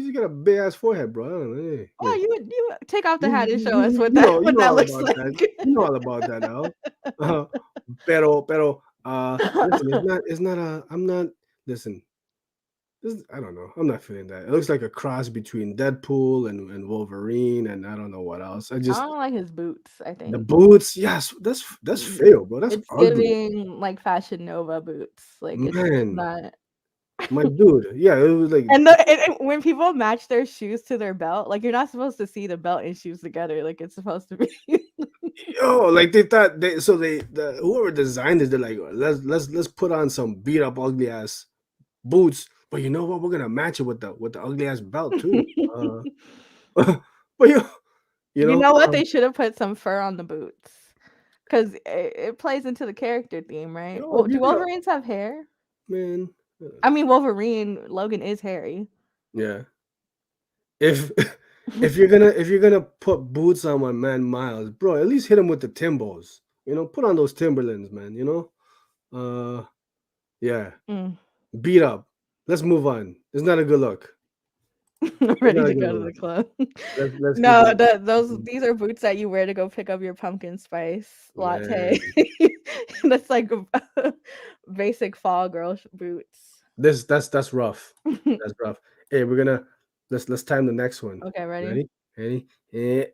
you got a big ass forehead, bro. I don't know. Hey, Oh, hey. you take off the You, hat and you, show us you what you that know you what know that all looks about like. that. You know all about that, Al. Pero listen, it's not a I'm not listen. I don't know. I'm not feeling that. It looks like a cross between Deadpool and Wolverine and I don't know what else. I I just don't like his boots, I the think. boots, yes, that's fail, bro. That's It's ugly. giving like Fashion Nova boots. Like it's Man, not. my dude. Yeah, it was like And when people match their shoes to their belt, like you're not supposed to see the belt and shoes together. Like it's supposed to be. yo, like they thought whoever designed it, they're like, let's put on some beat up ugly ass boots, but you know what? We're gonna match it with the ugly ass belt too. But you You know, know what? They should have put some fur on the boots because it plays into the character theme, right? yo, Well, if do you're gonna Wolverines have hair? man, I mean, Wolverine Logan is hairy. yeah, if if you're gonna put boots on my man Miles, bro, at least hit him with the Timbos. Put on those Timberlands, man. Yeah, Mm. beat up. Let's move on. It's not a good look. It's Ready not a to good go to the look. club. Let's keep No, it. these are boots that you wear to go pick up your pumpkin spice latte. Man, That's like basic fall girl boots. that's rough. That's rough. Hey, let's time the next one. Okay, ready? Ready? Ready?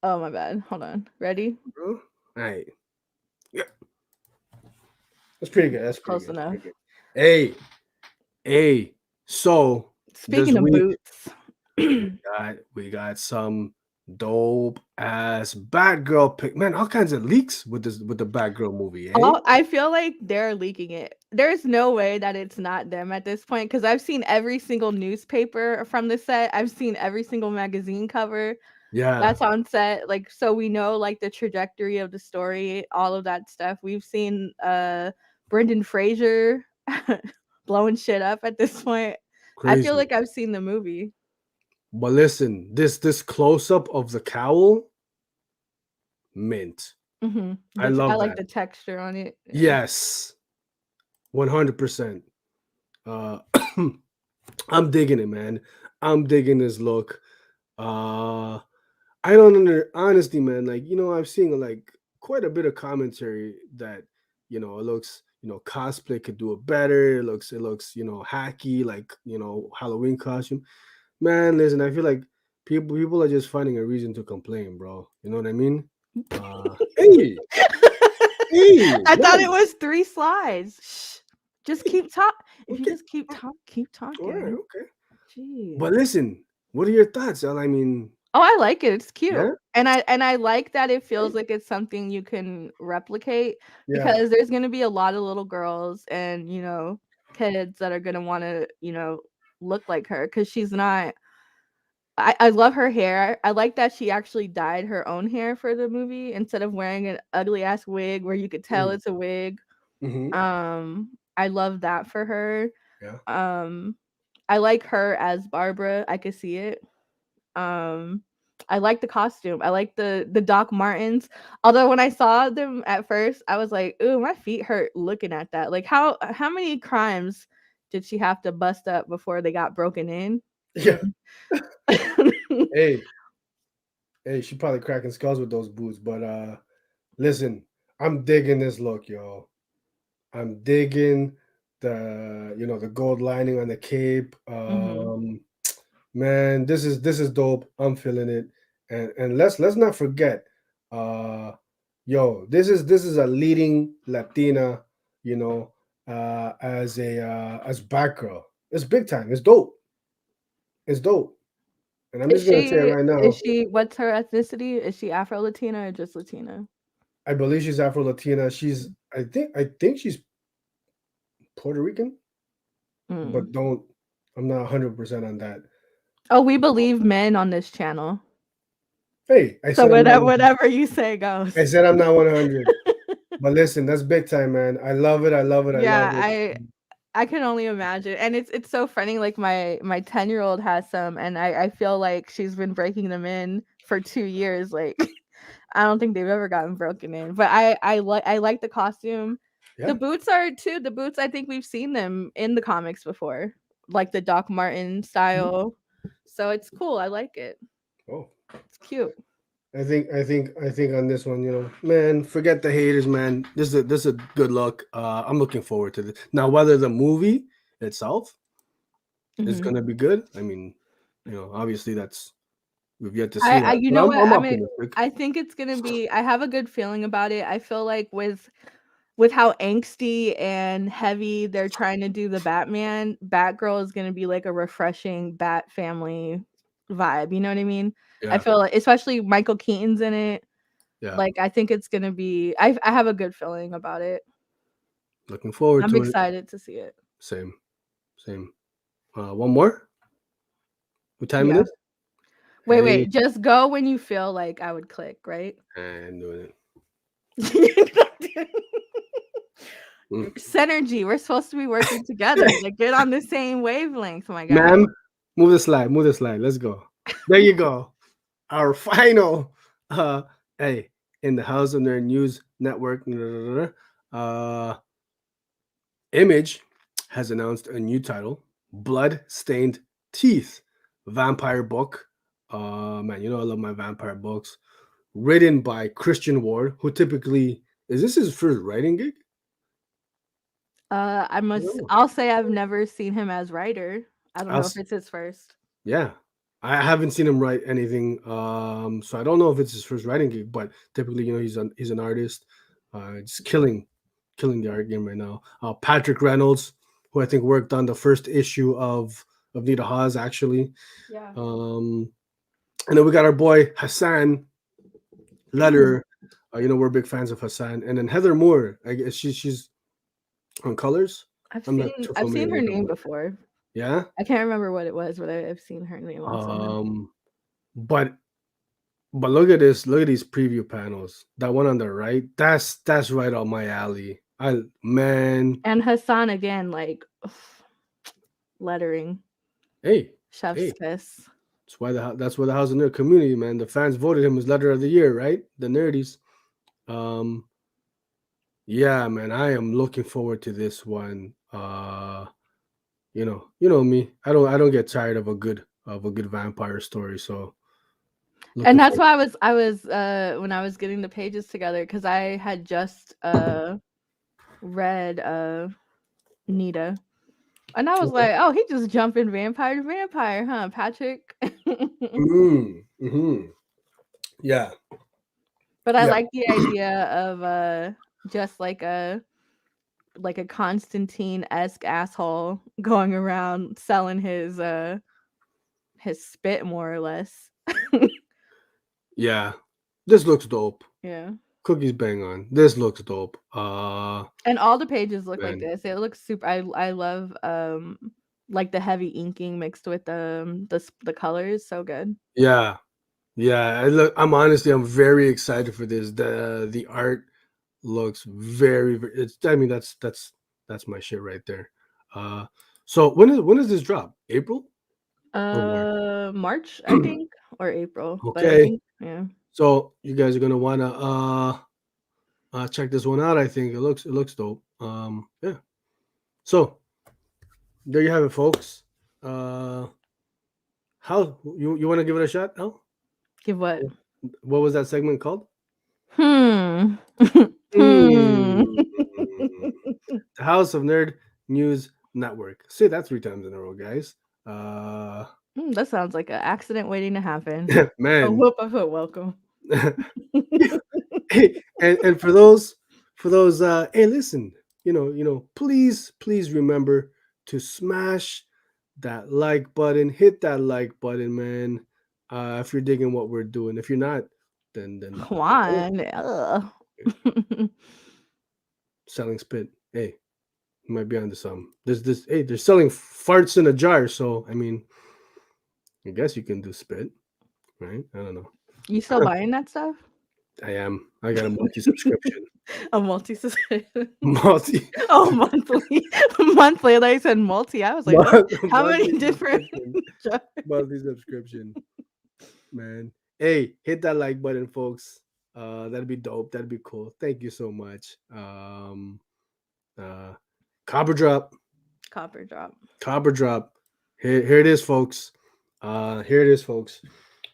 Oh my bad. Hold on. Ready? Bro. All right. Yeah, that's pretty good. That's pretty Close good. That's enough. pretty good. Hey, hey. So this Speaking of week boots. we we got some dope ass Batgirl pick. Man, all kinds of leaks with the Batgirl movie, eh? Oh, I feel like they're leaking it. There's no way that it's not them at this point because I've seen every single newspaper from the set. I've seen every single magazine cover Yeah, that's on set. Like, so we know like the trajectory of the story, all of that stuff. We've seen Brendan Fraser blowing shit up at this point. I feel crazy. like I've seen the movie. But listen, this close up of the cowl, mint. I I love like that. the texture on it. Yeah. Yes, 100%. Uh, I'm digging it, man. I'm digging this look. Uh, I don't honestly, man. Like I've seen like quite a bit of commentary that it looks cosplay could do it better. It looks hacky, like Halloween costume. Man, listen, I feel like people are just finding a reason to complain, bro. You know what I mean? Hey, hey, I thought it man. was 3 slides. Shh. Just Hey, keep talk if you okay, just keep all right, talking. okay. Jeez. But listen, what are your thoughts, El? I mean, Oh, I like it. It's cute. yeah, And I like that it okay, feels like it's something you can replicate yeah, because there's gonna be a lot of little girls and, kids that are gonna wanna, look like her because she's not I love her hair. I like that she actually dyed her own hair for the movie instead of wearing an ugly ass wig where you could tell mm, it's a wig. mm-hmm, I love that for her. yeah, Um, I like her as Barbara. I could see it. Um, I like the costume. I like the Doc Martens. Although when I saw them at first, I was like, "Ooh, my feet hurt looking at that." Like how many crimes did she have to bust up before they got broken in? yeah. Hey, hey, she probably cracking skulls with those boots, but listen, I'm digging this look, y'all. I'm digging the gold lining on the cape. Mhm. Man, this is dope. I'm feeling it. And let's not forget, uh Yo, this is a leading Latina, you know, as Batgirl. It's big time. It's dope. It's dope. And I'm just gonna say it right Is now. she what's her ethnicity? Is she Afro Latina or just Latina? I believe she's Afro Latina. I think she's Puerto Rican, Mm. but don't. I'm not 100% on that. Oh, we believe men on this channel. Hey, I So said I'm not. whatever you say goes. I said I'm not 100. But listen, that's big time, man. I love it. I love it. I love Yeah, it. I can only imagine. And it's so funny, like my 10-year-old has some and I feel like she's been breaking them in for 2 years. Like I don't think they've ever gotten broken in. But I like the costume. The Yeah. boots are too. The boots, I think we've seen them in the comics before. Like the Doc Martin Mhm. style. So it's cool. I like it. Oh, It's cute. I think on this one, man, forget the haters, man. This is a good look. I'm looking forward to this. Now, whether the movie itself is Mhm. gonna be good, I mean, obviously that's we've yet to see I that. you But know I'm what? I'm I mean, optimistic. I think it's gonna be I have a good feeling about it. I feel like with how angsty and heavy they're trying to do the Batman, Batgirl is gonna be like a refreshing Bat family vibe. You know what I mean? I Yeah, feel like especially Michael Keaton's in it. yeah. Like I think it's gonna be I have a good feeling about it. Looking forward I'm to it. excited to see it. Same, same. One more. What time it Yeah. is? Wait, Hey, wait. Just go when you feel like I would click, right? and doing it. Mm. Synergy. We're supposed to be working together. Like get on the same wavelength, my guy. Ma'am, move the slide. Move the slide. Let's go. There you go. Our final uh hey in the House of Nerd News Network uh Image has announced a new title, Blood Stained Teeth vampire book. Man, I love my vampire books. Written by Christian Ward, who typically is this his first writing gig? I don't know. I'll say I've never seen him as writer. I don't I'll, know if s- it's his first. yeah, I haven't seen him write anything, so I don't know if it's his first writing gig. But typically, he's an artist, just killing the art game right now. Patrick Reynolds, who I think worked on the first issue of Nita Haas, actually. Yeah. Um, and then we got our boy Hassan Mm. Letter. We're big fans of Hassan, and then Heather Moore. I guess she's on colors. I'm not too I've seen familiar her with her name work. before. Yeah. I can't remember what it was, but I've seen her name on somewhere. Um, but look at this. Look at these preview panels. That one on the right. That's right up my alley. I man. And Hassan again, like lettering, Hey, chef's hey. kiss. That's why the House of Nerd community, man. The fans voted him as letter of the year, right? The nerdies. Um, yeah, man. I am looking forward to this one. You know me. I don't get tired of a good vampire story. So And looking that's forward. why I was when I was getting the pages together because I had just read Nita. And I was Okay. like, oh, he just jumping vampire to vampire, huh, Patrick? Mm-hmm. Yeah. But I Yeah. like the idea of just like a Constantine-esque asshole going around selling his spit more or less. Yeah. This looks dope. Yeah. Cookies bang on. This looks dope. And all the pages look like Man. this. It looks super I love like the heavy inking mixed with the colors. So good. Yeah. Yeah. I'm very excited for this. The art looks it's I mean that's my shit right there. Uh so when does this drop? April or March? March, I think, or April, but I Okay. think yeah. So you guys are gonna wanna check this one out. I think it looks dope. Yeah. So there you have it, folks. Uh how you wanna give it a shot, Al? Give what? What was that segment called? Hmm. Hmm. Mm. The House of Nerd News Network. Say that 3 times in a row, guys. Uh, That sounds like an accident waiting to happen. A man. whoop of a welcome. Hey, And for those hey, listen, please remember to smash that like button, hit that like button, man. If you're digging what we're doing. If you're not, then Come don't. on. Ugh. Selling spit. Hey, you might be onto some. There's this. Hey, they're selling farts in a jar. So I mean, I guess you can do spit, right? I don't know. You still buying that stuff? I am. I got a multi subscription. A multi subscription. Multi Oh, monthly. Monthly. Like I said multi. I was like, what? How many multi different subscription. jars? Monthly subscription, man. Hey, hit that like button, folks. That'd be dope. That'd be cool. Thank you so much. Uh, Copper drop, Copper drop. copper drop. Here it is, folks. Here it is, folks.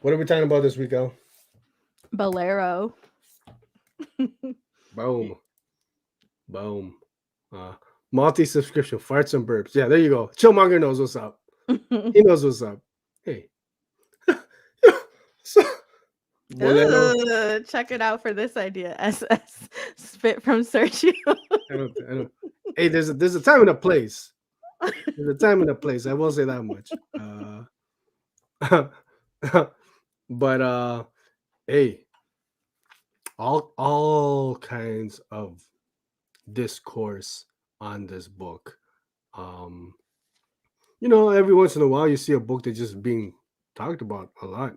What are we talking about this week, Al? Bolero. Boom, boom. Uh, Multi subscription, farts and burps. Yeah, there you go. Chillmonger knows what's up. He knows what's up. Hey, so, Bolero. Ugh, check it out for this idea. SS spit from Sergio. I don't. Hey, there's a time and a place. There's a time and a place. I will say that much. But hey, all kinds of discourse on this book. Um, every once in a while you see a book that's just being talked about a lot,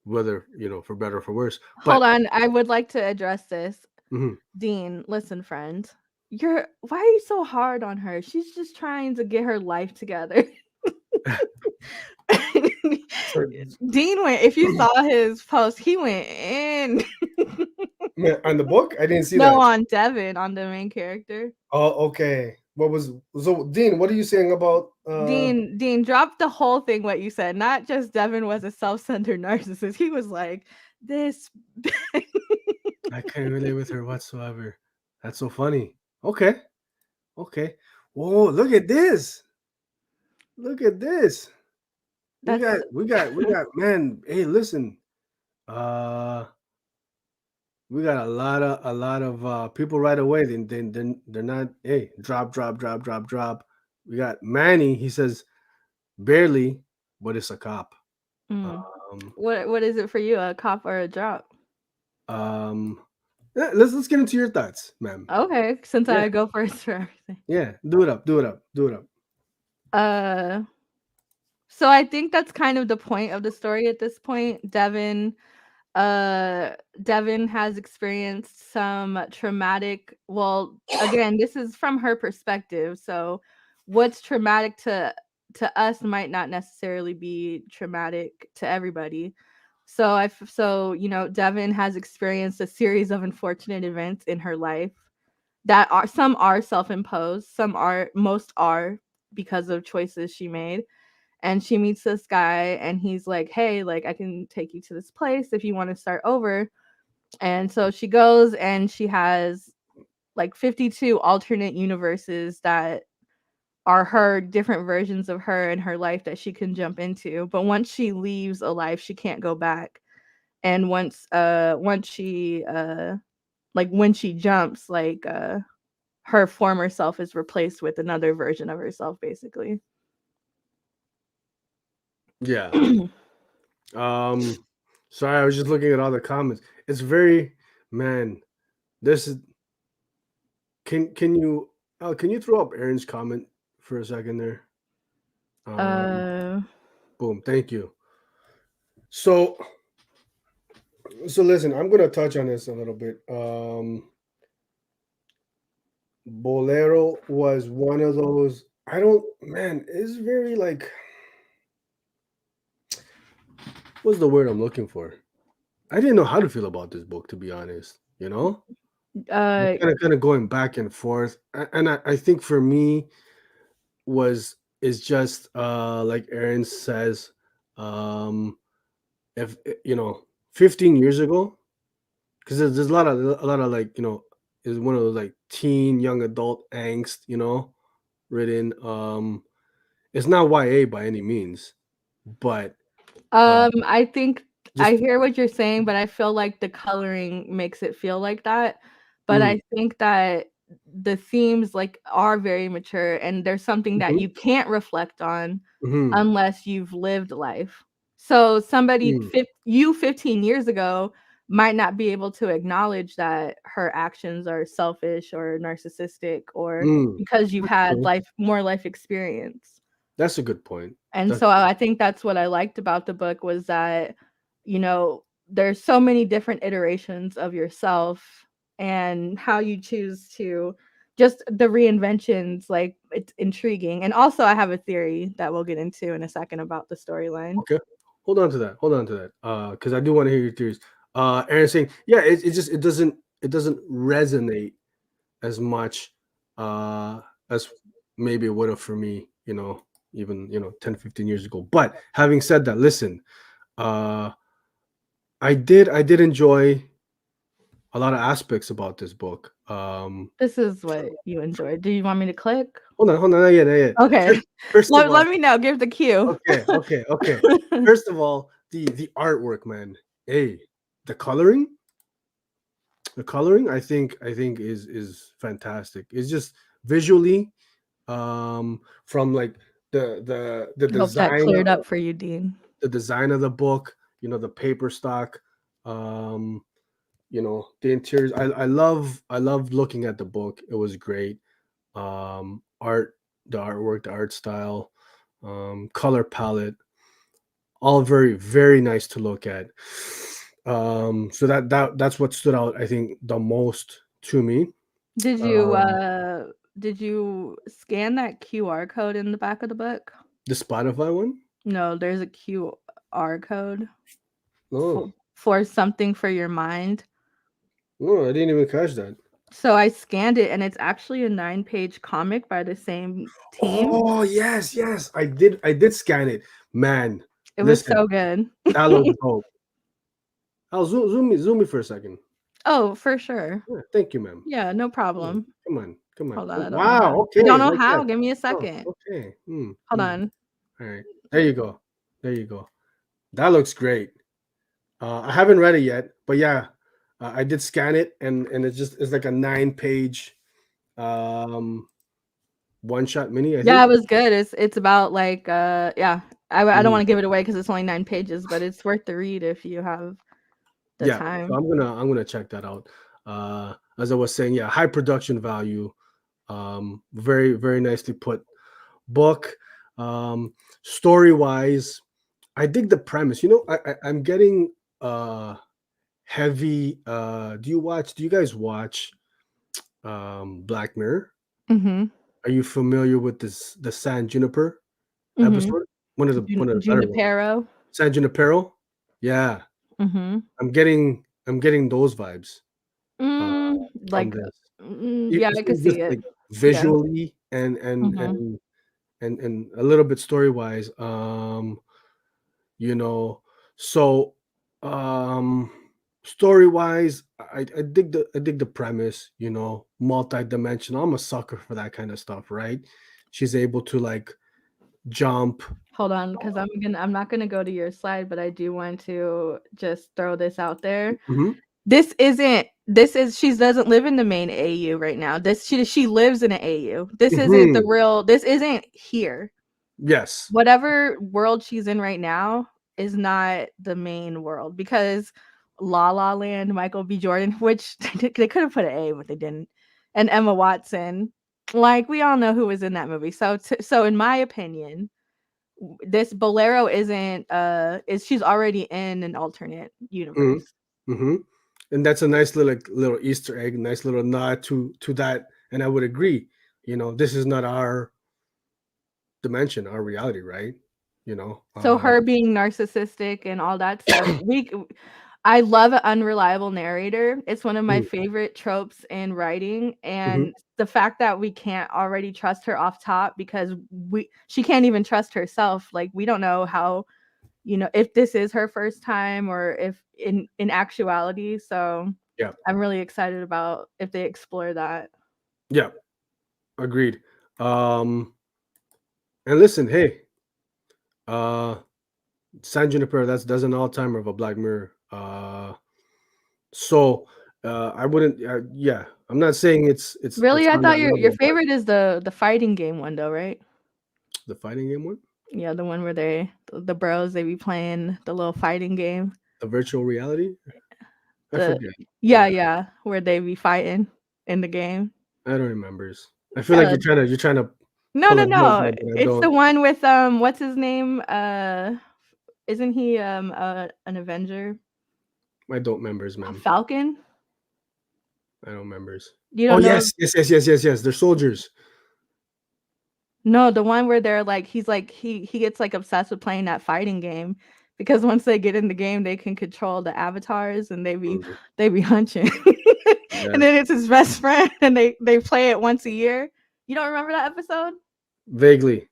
whether for better or for worse. Hold But on, I would like to address this. mhm. Dean, listen, friend. Why are you so hard on her? She's just trying to get her life together. So, Dean went, if you saw his post, he went in. man, on the book, I didn't see No, that. on Devin, on the main character. Oh, okay. What was so Dean? What are you saying about? Dean, drop the whole thing what you said. Not just Devin was a self-centered narcissist. He was like, this. I can't relate with her whatsoever. That's so funny. Okay, okay. Whoa, look at this. Look at this. We That's got, we got. Man, hey, listen. Uh, we got a lot of people right away. They're not. Hey, drop, drop, drop, drop, drop. We got Manny. He says barely, but it's a cop. mm. Um, What is it for you? A cop or a drop? um. Yeah, let's get into your thoughts, ma'am. Okay, since Yeah, I go first for everything. yeah. Do it up. Do it up. Do it up. Uh, so I think that's kind of the point of the story at this point. Devin has experienced some traumatic, well, again, this is from her perspective. So what's traumatic to us might not necessarily be traumatic to everybody. So Devin has experienced a series of unfortunate events in her life that are some are self-imposed, some are most are because of choices she made. And she meets this guy and he's like, "Hey, like I can take you to this place if you want to start over." And so she goes and she has like 52 alternate universes that are her different versions of her and her life that she can jump into. But once she leaves a life, she can't go back. And once she like when she jumps, like her former self is replaced with another version of herself basically. Yeah. Sorry, I was just looking at all the comments. It's very, man. This is can you throw up Aaron's comment for a second there? Um, uh Boom. Thank you. So so listen, I'm gonna touch on this a little bit. Bolero was one of those. I don't, man. It's very like, what's the word I'm looking for? I didn't know how to feel about this book, to be honest. uh Kind of going back and forth, and I think for me was is just like Aaron says, um, if 15 years ago, because there's a lot of like is one of those like teen young adult angst, written. It's not YA by any means, but uh, I think I Just hear what you're saying, but I feel like the coloring makes it feel like that. But mm, I think that the themes like are very mature and there's something that mhm, you can't reflect on mhm, unless you've lived life. So somebody mm, 15 years ago might not be able to acknowledge that her actions are selfish or narcissistic or mm. because you've That's had true. more life experience. That's a good point. And That's so I think that's what I liked about the book was that, there's so many different iterations of yourself and how you choose to just the reinventions, like it's intriguing. And also I have a theory that we'll get into in a second about the storyline. okay. Hold on to that. Hold on to that. Because I do want to hear your theories. Aaron saying, yeah, it doesn't resonate as much as maybe it would have for me, even 10, 15 years ago. But having said that, listen, uh I did enjoy a lot of aspects about this book. This is what you enjoyed. Do you want me to click? Hold on, not yet, not yet. Okay. First of all, Let me know. Give the cue. okay. First of all, the artwork, man. Hey, the coloring, I think is fantastic. It's just visually, from like the I hope that design cleared of up for you, Dean. the book, the paper stock, the interiors. I love looking at the book. It was great. Art, the artwork, the art style, color palette, all very very nice to look at. So that's what stood out, I think, the most to me. Did you um uh did you scan that QR code in the back of the book? the Spotify one. No, there's a QR code Oh, for something for your mind. no, I didn't even catch that. So I scanned it and it's actually a 9-page comic by the same team. Oh, yes, yes, I did scan it, man. It was Listen, so good. that looks dope. I'll zoom me for a second. Oh, for sure. Yeah, thank you, ma'am. Yeah, no Yeah, problem. come on, come on. Hold on, Oh, I don't know how. wow, I don't okay, know like how. that. Give me a Oh, second. okay. Hold on. All right, there you go. There you go. That looks great. I haven't read it yet, but yeah, I did scan it, and it's like a 9-page um one shot mini, I Yeah, think. it was good. It's about like yeah. I don't Mhm. want to give it away because it's only 9 pages, but it's worth the read if you have the Yeah, so time. I'm gonna check that out. As I was saying, yeah, high production value, very very nicely put book. Story wise, I dig the premise. I'm getting heavy. Do you guys watch Black Mirror? Mhm. Are you familiar with the San Juniper Mhm. episode? One of the better ones. Junipero. San Junipero. Yeah, Mhm. I'm getting those vibes from Like, this. yeah, I could Just see it. like Yeah. visually Mhm. and a little bit story wise. You know, so um story wise, I dig the premise. Multi-dimensional. I'm a sucker for that kind of stuff, right? She's able to like jump. Hold on, because I'm not gonna go to your slide, but I do want to just throw this out there. Hmm. This is she doesn't live in the main AU right now. She lives in an AU. Hmm. This isn't here. Yes. Whatever world she's in right now is not the main world because La La Land, Michael B. Jordan, which they could have put an A, but they didn't, and Emma Watson. Like we all know who was in that movie. So in my opinion, this Bolero isn't is she's already in an alternate Hmm. universe. Hmm. And that's a nice little Easter egg, nice little nod to that. And I would agree. This is not our dimension, our reality, right? You know. So her being narcissistic and all that stuff, I love an unreliable narrator. It's one of my Mm, favorite tropes in writing, mhm. and the fact that we can't already trust her off top because she can't even trust herself. Like we don't know how, if this is her first time or if in actuality. So Yeah. I'm really excited about if they explore that. Yeah. Agreed. And listen, hey, uh, San Junipero. That's an all timer of a Black Mirror. So I wouldn't. Yeah, I'm not saying it's Really? I on thought that your level, but favorite is the fighting game one though, right? the fighting game one, Yeah, the one where the bros they be playing the little fighting game. the virtual reality. I The forget. yeah, Yeah, yeah, where they be fighting in the game. I don't remember. I feel like Yeah. you're trying to No, pull no, a joke no. out, but I It's the don't. one with what's his name? Isn't he an Avenger? I don't members, A man. Falcon? I don't members. You Oh don't know? yes, yes, yes, yes, yes, yes. They're soldiers. No, the one where they're like he gets like obsessed with playing that fighting game because once they get in the game, they can control the avatars and Mm, they be hunching. yeah, And then it's his best friend and they play it once a year. You don't remember that episode? vaguely,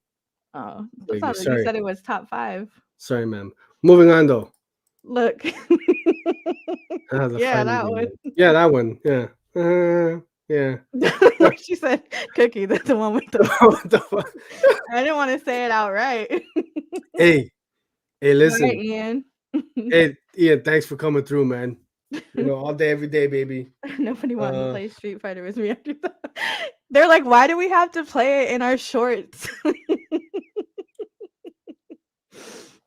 Oh, I vaguely. thought that you Sorry, said it was top 5. sorry, ma'am. Moving on though. Look. The Yeah, fighting that game one. one. Yeah, that one. Yeah. Yeah. Where she said Cookie, that's the one with the What the fuck? I didn't wanna say it outright. Hey, hey, Alright, listen. Ian. Hey, Ian, thanks for coming through, man. All day, every day, baby. Nobody wanted to Uh, play Street Fighter with me after that. They're like, "Why do we have to play it in our shorts?"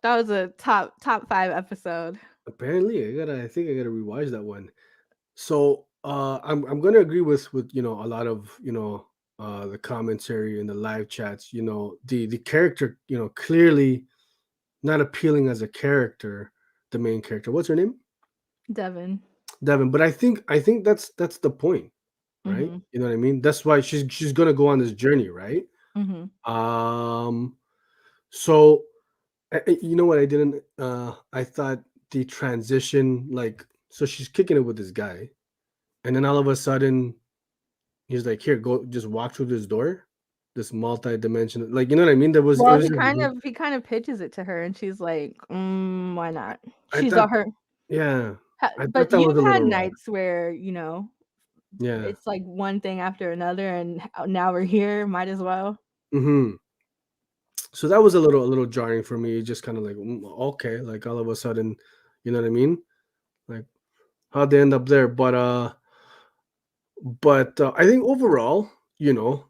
That was a top 5 episode. apparently, I think I gotta rewatch that one. So, I'm gonna agree with a lot of the commentary and the live chats. The character, clearly not appealing as a character. The main character. What's her name? Devin. Devin. But I think that's the point, right? Mhm. You know what I mean? That's why she's gonna go on this journey, right? Mhm. Um. So you know what I didn't? I thought the transition, like, so she's kicking it with this guy, and then all of a sudden he's like, "Here, go, just walk through this door." This multi-dimensional, like, you know what I mean? It Well, was just, he kind of pitches it to her and she's like, why not?" I She's thought, all her yeah, I but thought that was a you've had little raw. nights where, Yeah. it's like one thing after another and now we're here, might as well. Hmm. So that was a little jarring for me. Just kind of like, okay, like all of a sudden, you know what I mean? Like, how'd they end up there? But I think overall, you know,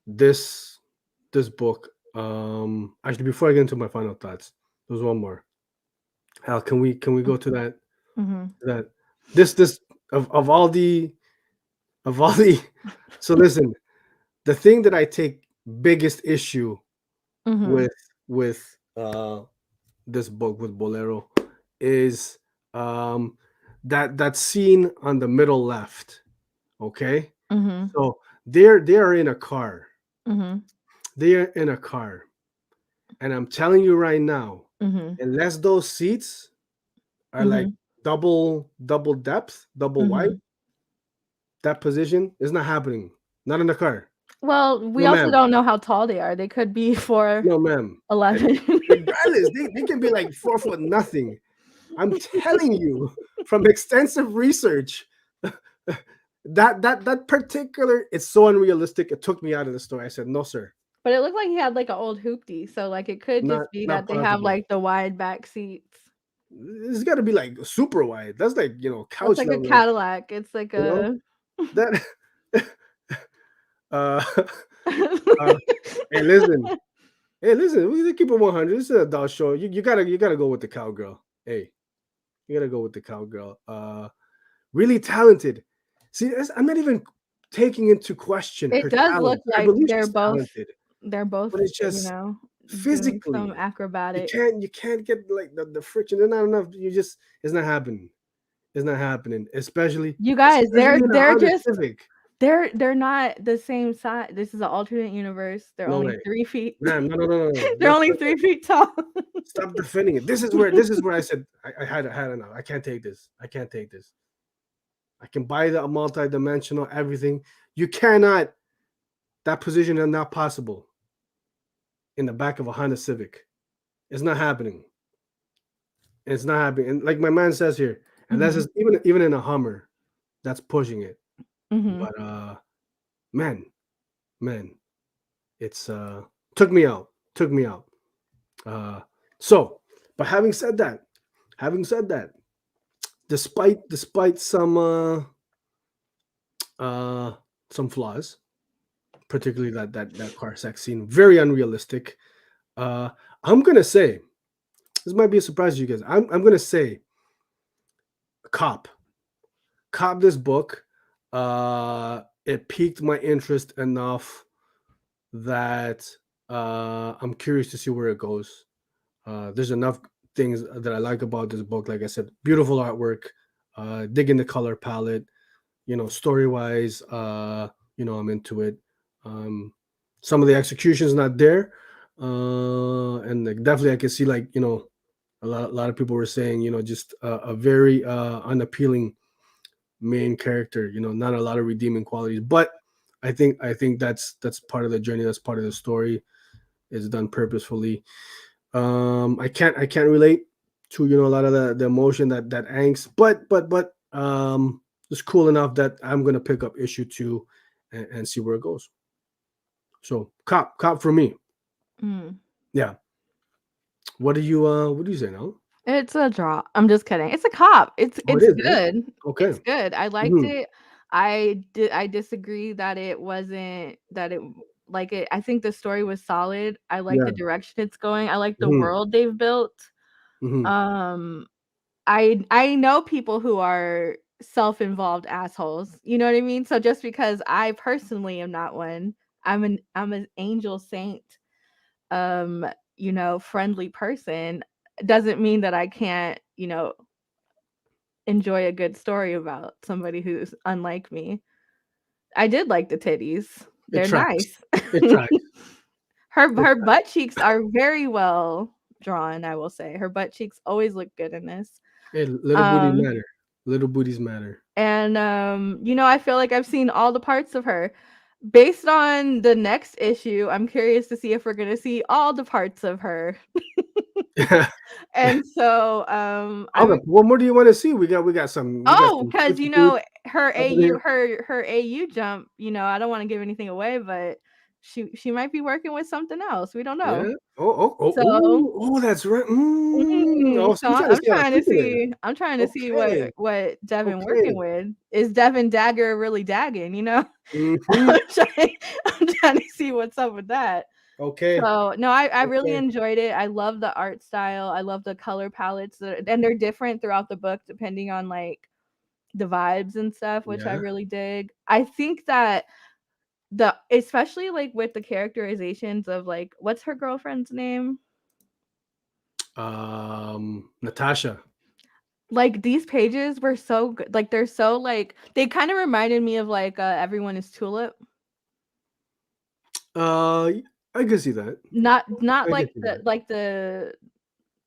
this this book. Actually, before I get into my final thoughts, there's one more. Hal, can we go to that Mhm. that this of all the so listen, the thing that I take biggest issue Mhm. with with this book with Bolero is that scene on the middle left. Okay, Mhm. so they are in a car. Mhm. They are in a car, and I'm telling you right now, Mhm. unless those seats are like Mhm. double depth, double wide, Mhm. that position is not happening. Not in the car. Well, we No, also ma'am. don't know how tall they are. They could be No, ma'am. And 4'11". regardless, they can be like 4 foot nothing. I'm telling you from extensive research, that particular, it's so unrealistic. It took me out of the story. I said, no, sir, But it looked like he had, like, an old hoopty, so, like, it could not just be not that they have, possible. like, the wide back seats. It's got to be like super wide. That's like It's couch like a level. Like, Cadillac. It's like you know a that. uh, uh, hey, listen, hey, listen. We keep it 100. This is an adult show. You gotta go with the cowgirl. Hey, you gotta go with the cowgirl. Really talented. See, I'm not even taking into question It her does look talent. I like believe she's talented, they're both, but it's just doing some physically, acrobatic. you can't get like the friction. There's not enough. It's not happening. It's not happening. Especially You guys, especially in a Honda Civic. they're not the same size. This is an alternate universe. They're No only way, 3 feet. man. No, no, no, no, no. They're only 3 feet tall. Stop defending it. This is where I said I had enough. I can't take this. I can't take this. I can buy the multi-dimensional everything. You cannot. That position is not possible in the back of a Honda Civic. It's not happening. It's not happening. And like my man says here, and that's Mhm. just even in a Hummer, that's pushing it. Mhm. But man, man, it's took me out. Took me out. Uh so But having said that, despite uh some flaws, particularly that car sex scene, very unrealistic. Uh, I'm gonna say this might be a surprise to you guys. I'm gonna say Cop. Cop this book. It piqued my interest enough that I'm curious to see where it goes. There's enough things that I like about this book. Like I said, beautiful artwork, digging the color palette, story wise, I'm into it. Um, some of the execution's not there, and like, definitely I can see, like, a lot of people were saying, just a very unappealing main character. Not a lot of redeeming qualities, but I think that's part of the journey. That's part of the story. It's done purposefully. I can't relate to a lot of the emotion, that angst, but it's cool enough that I'm gonna pick up issue 2 and see where it goes. So cop for me. Mm. Yeah. What do you say now? It's a draw. I'm just kidding. It's a cop. It's Oh, it it's is, eh? good. Okay. It's good. I liked Hmm. it. I disagree that it wasn't that it like it I think the story was solid. I like the Yeah. direction it's going. I like the Hmm. world they've built. Hmm. Um I know people who are self-involved assholes. You know what I mean? So just because I personally am not one, I'm an angel saint, um, friendly person, doesn't mean that I can't, enjoy a good story about somebody who's unlike me. I did like the titties. It They're tracks. nice. It tracks. It Her tracks. butt cheeks are very well drawn, I will say. Her butt cheeks always look good in this. Hey, little booties Um matter. Little booties matter. And I feel like I've seen all the parts of her. Based on the next issue, I'm curious to see if we're gonna see all the parts of her. And so, Okay. I'm What more do you want to see? We got some. We got oh, some because quick food her up in here. her AU jump, I don't want to give anything away, but she might be working with something else. We don't know. Yeah. So, That's right. Oh, so so you're trying to I'm see how to trying to creep in see I'm trying to see there. what Devin working Okay. with. Is Devin Dagger really dagging? Mm-hmm. I'm trying I'm trying to see what's up with that. Okay. So, no, I really Okay. enjoyed it. I love the art style. I love the color palettes, and they're different throughout the book depending on, like, the vibes and stuff, which I Yeah. really dig. I think that the especially, like, with the characterizations of, like, what's her girlfriend's name? Natasha. Like, these pages were so good. Like, they're so, like, they kinda reminded me of, like, Everyone is Tulip. Uh, I can see that. Not I like can see the that. like the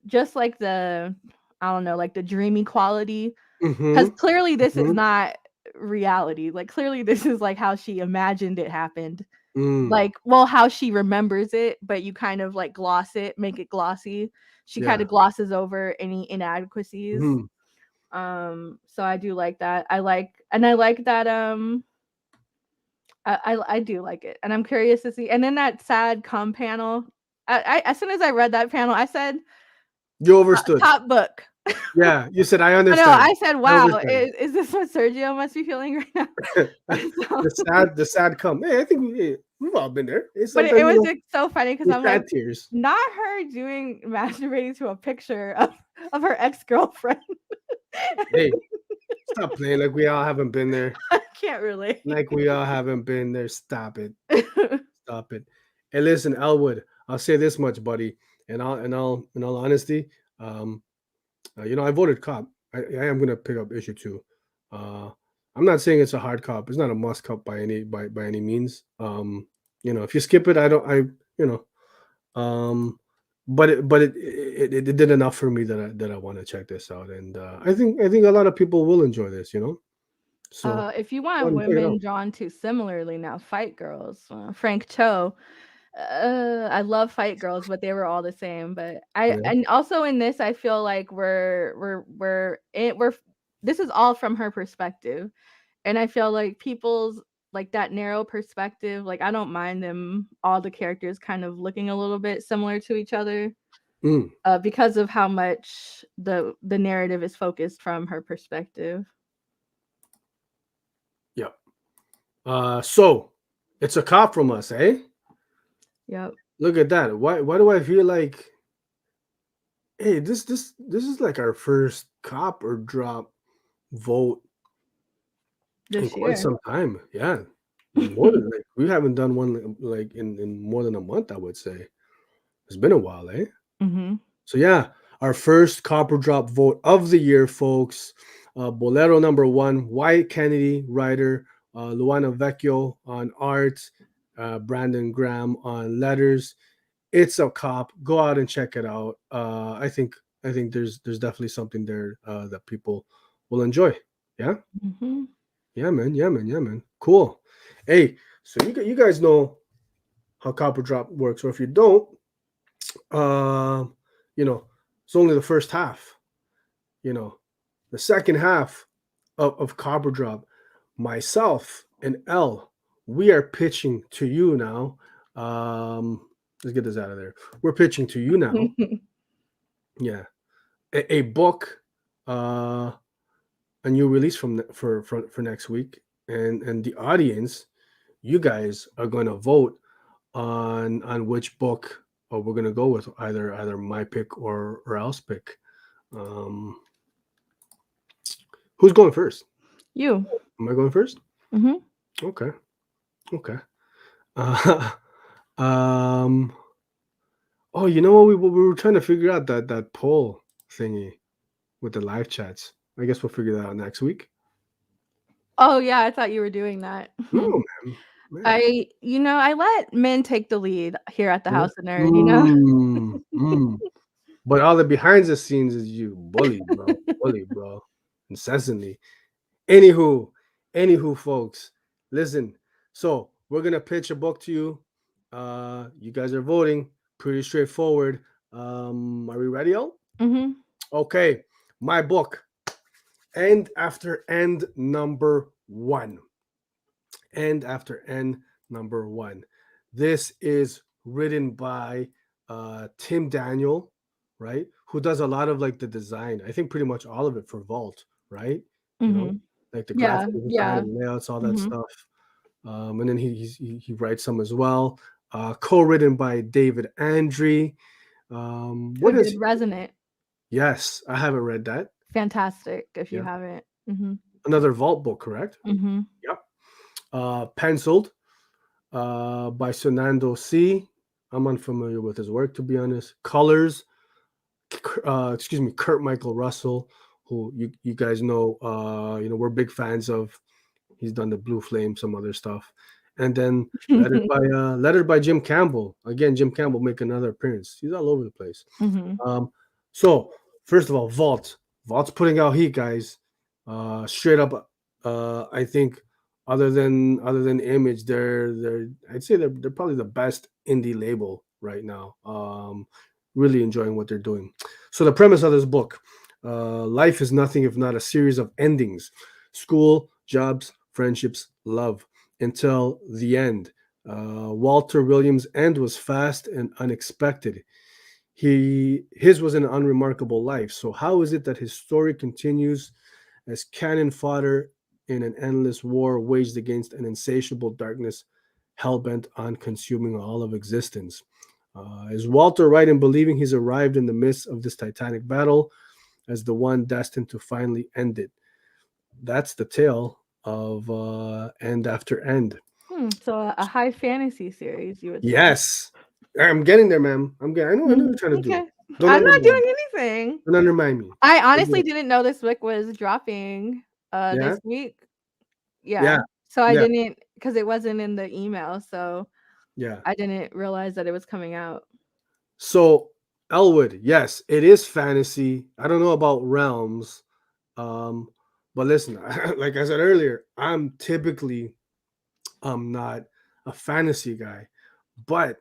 just like the I don't know, like, the dreamy quality. Mm-hmm. 'Cause clearly this is Mm-hmm. not reality. Like, clearly this is, like, how she imagined it happened. Mm. Like, well, how she remembers it, but you kind of, like, gloss it, make it glossy. She kinda Yeah. glosses over any inadequacies. Mm-hmm. So I do like that. I like that, I do like it, and I'm curious to see and then that sad cum panel, I as soon as I read that panel, I said, You overstood. Top book." Yeah. You said I I know, understand. I said, I "Wow, understand. is this what Sergio must be feeling right now?" And so the sad come. Hey, I think we've all been there. Hey, but sometimes it was, like, so funny because 'cause the I'm like, sad tears. not her doing masturbating to a picture of her ex-girlfriend. Hey, stop playing like we all haven't been there. I can't relate. Like we all haven't been there. Stop it. Stop it. Hey, listen, Elwood. I'll say this much, buddy. In all honesty, um, I voted cop. I am gonna pick up issue 2. Uh, I'm not saying it's a hard cop. It's not a must cop by any means. If you skip it, I don't. You know. But it did enough for me that I want to check this out, and I think a lot of people will enjoy this. So If you go want ahead and check it women out. drawn to similarly now, Fight Girls, Frank Cho. I love Fight Girls, but they were all the same. But I Yeah. and also in this, I feel like we're this is all from her perspective, and I feel like people's like that narrow perspective. Like I don't mind them all the characters kind of looking a little bit similar to each other. Mm, because of how much the narrative is focused from her perspective. yeah. So it's a cop from us, eh? Yep. Look at that. Why do I feel like, hey, this is like our first cop or drop vote in This quite year. some time. Yeah. More than like we haven't done one like in more than a month, I would say. It's been a while, eh? Mhm. So yeah, our first copper drop vote of the year, folks. Bolero number one, Wyatt Kennedy, writer, Luana Vecchio on art, Brandon Graham on letters. It's a cop. Go out and check it out. I think there's definitely something there that people will enjoy. Yeah, Mhm. yeah, man, yeah, man, yeah, man. Cool. Hey, so you guys know how copper drop works, or if you don't, uh, you know, it's only the first half. You know, the second half of Copper Drop, myself and Elle, we are pitching to you now. Let's get this out of there. We're pitching to you now. Yeah, a book, uh, a new release for next week, and the audience, you guys are going to vote on which book we're going to go with, either my pick or Elle's pick. Um, who's going first? You. Am I going first? Mhm. Okay. Okay. Uh, um. Oh, you know what? We were trying to figure out that poll thingy with the live chats. I guess we'll figure that out next week. Oh yeah, I thought you were doing that. No, man. Man. I let men take the lead here at the Yeah. House of Nerd. Mm. But all the behind the scenes is you bully, bro, incessantly. Anywho, folks, listen. So we're gonna pitch a book to you. You guys are voting. Pretty straightforward. Are we ready, all? Mhm. Okay, my book. End after end number one. End after end number one. This is written by Tim Daniel, right? Who does a lot of like the design. I think pretty much all of it for Vault, right? You know, Mhm. like the Yeah, graphic design yeah. and layouts, all that Mhm. stuff. And then he writes some as well. Co-written by David Andre. Who What is did he? Resonant? Yes, I haven't read that. Fantastic if you Yeah, haven't. Mhm. another Vault book, correct? Mhm. Yep. Penciled by Sonando C. I'm unfamiliar with his work, to be honest. Colors, Kurt Michael Russell, who you guys know. We're big fans of. He's done the Blue Flame, some other stuff, and then lettered by Jim Campbell. Again, Jim Campbell make another appearance. He's all over the place. Mhm. Um, so first of all, Vault's putting out heat, guys. Straight up, I think other than Image, they're I'd say they're probably the best indie label right now. Really enjoying what they're doing. So the premise of this book: life is nothing if not a series of endings. School, jobs, friendships, love, until the end. Walter Williams' end was fast and unexpected. His was an unremarkable life. So how is it that his story continues as cannon fodder in an endless war waged against an insatiable darkness hell-bent on consuming all of existence? Is Walter right in believing he's arrived in the midst of this titanic battle as the one destined to finally end it? That's the tale of End After End. So a high fantasy series, you would say. Yes, I'm getting there, ma'am. I know. I know what Mhm. you're trying to do. Okay. Don't I'm not undermine. doing anything. Don't undermine me. I I get honestly it. didn't know this book was dropping Yeah, this week. Yeah. yeah, So I yeah, didn't because it wasn't in the email, so yeah. I didn't realize that it was coming out. So Elwood, yes, it is fantasy. I don't know about realms, um, but listen, like I said earlier, I'm not a fantasy guy, but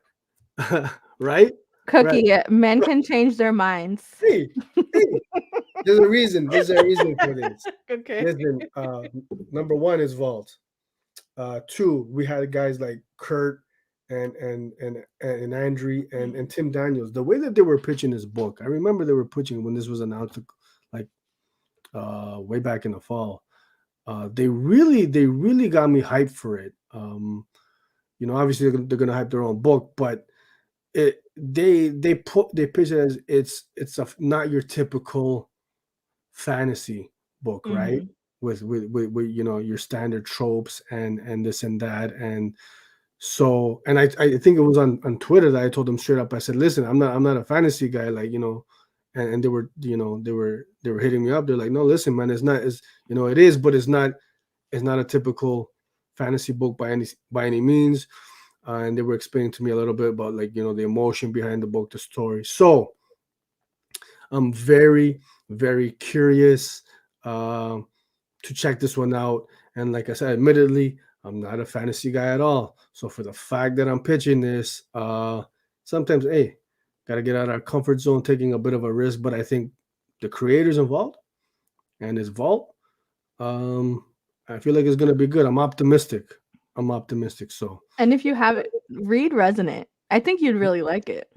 right, right. Cookie, men can change their minds. Hey, hey, there's a reason. There's a reason for this. Okay. Listen, number one is Vault. Two, we had guys like Kurt. and Andre and Tim Daniels, the way that they were pitching this book, I remember they were pitching when this was announced, like way back in the fall. They really got me hyped for it. Obviously they're gonna hype their own book, but they pitch it as it's not your typical fantasy book, right? Mhm. With your standard tropes and this and that. And so, and I think it was on Twitter that I told them straight up. I said, listen, I'm not a fantasy guy, like, and they were, they were hitting me up. They're like, no, listen, man, it's not, it's, it is, but it's not a typical fantasy book by any means. And they were explaining to me a little bit about, like, the emotion behind the book, the story. So I'm very, very curious to check this one out. And like I said, admittedly, I'm not a fantasy guy at all. So for the fact that I'm pitching this, sometimes, hey, gotta get out of our comfort zone, taking a bit of a risk. But I think the creators involved and his vault, um, I feel like it's gonna be good. I'm optimistic. I'm optimistic. So And if you have it, read Resonant. I think you'd really like it.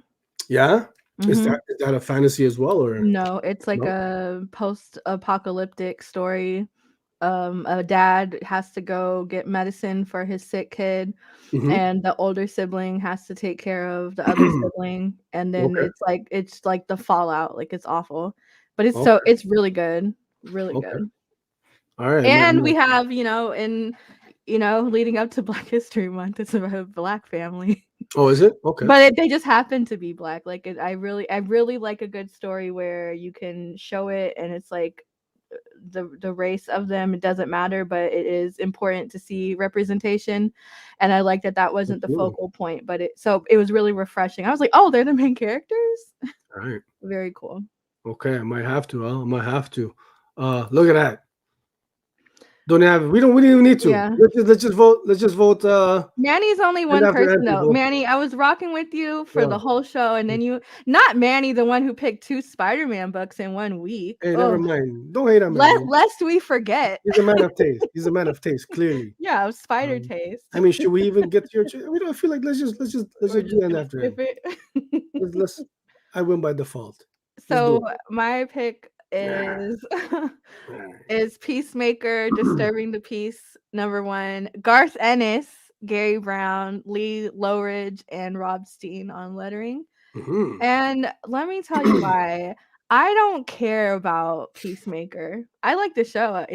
yeah, is Mhm. that a fantasy as well, or No, it's like no? a post-apocalyptic story. A dad has to go get medicine for his sick kid, Hmm. and the older sibling has to take care of the other sibling, and then Okay. it's like the fallout, like, it's awful. But Okay. it's really good, really Okay. good. All right. And we have, leading up to Black History Month, it's about a Black family. Oh, is it? Okay. But they just happen to be Black. Like, I really like a good story where you can show it, and it's like the race of them, it doesn't matter, but it is important to see representation. And I like that that wasn't the Absolutely. focal point, but it was really refreshing. I was like, oh, they're the main characters. All right. Very cool. Okay. I might have to. I might have to. Look at that. Don't have. We don't even need to. Yeah. Let's just vote. Let's just vote. Manny's only End one after person end, though. people. Manny, I was rocking with you for Yeah. the whole show, and then not Manny, the one who picked 2 Spider-Man books in 1 week. Hey, never Oh, mind. Don't hate on Manny. lest we forget. He's a man of taste. He's a man of taste. Clearly. Yeah, spider Um, taste. I mean, should we even get to your? We don't feel like let's just We're do just end gonna after skip end. it. Let's. I win by default. Let's do So my pick it. is All right. is Peacemaker, Disturbing the Peace, number 1. Garth Ennis, Gary Brown, Lee Lowridge, and Rob Steen on lettering. Mhm. And let me tell you why. I don't care about Peacemaker. I like the show.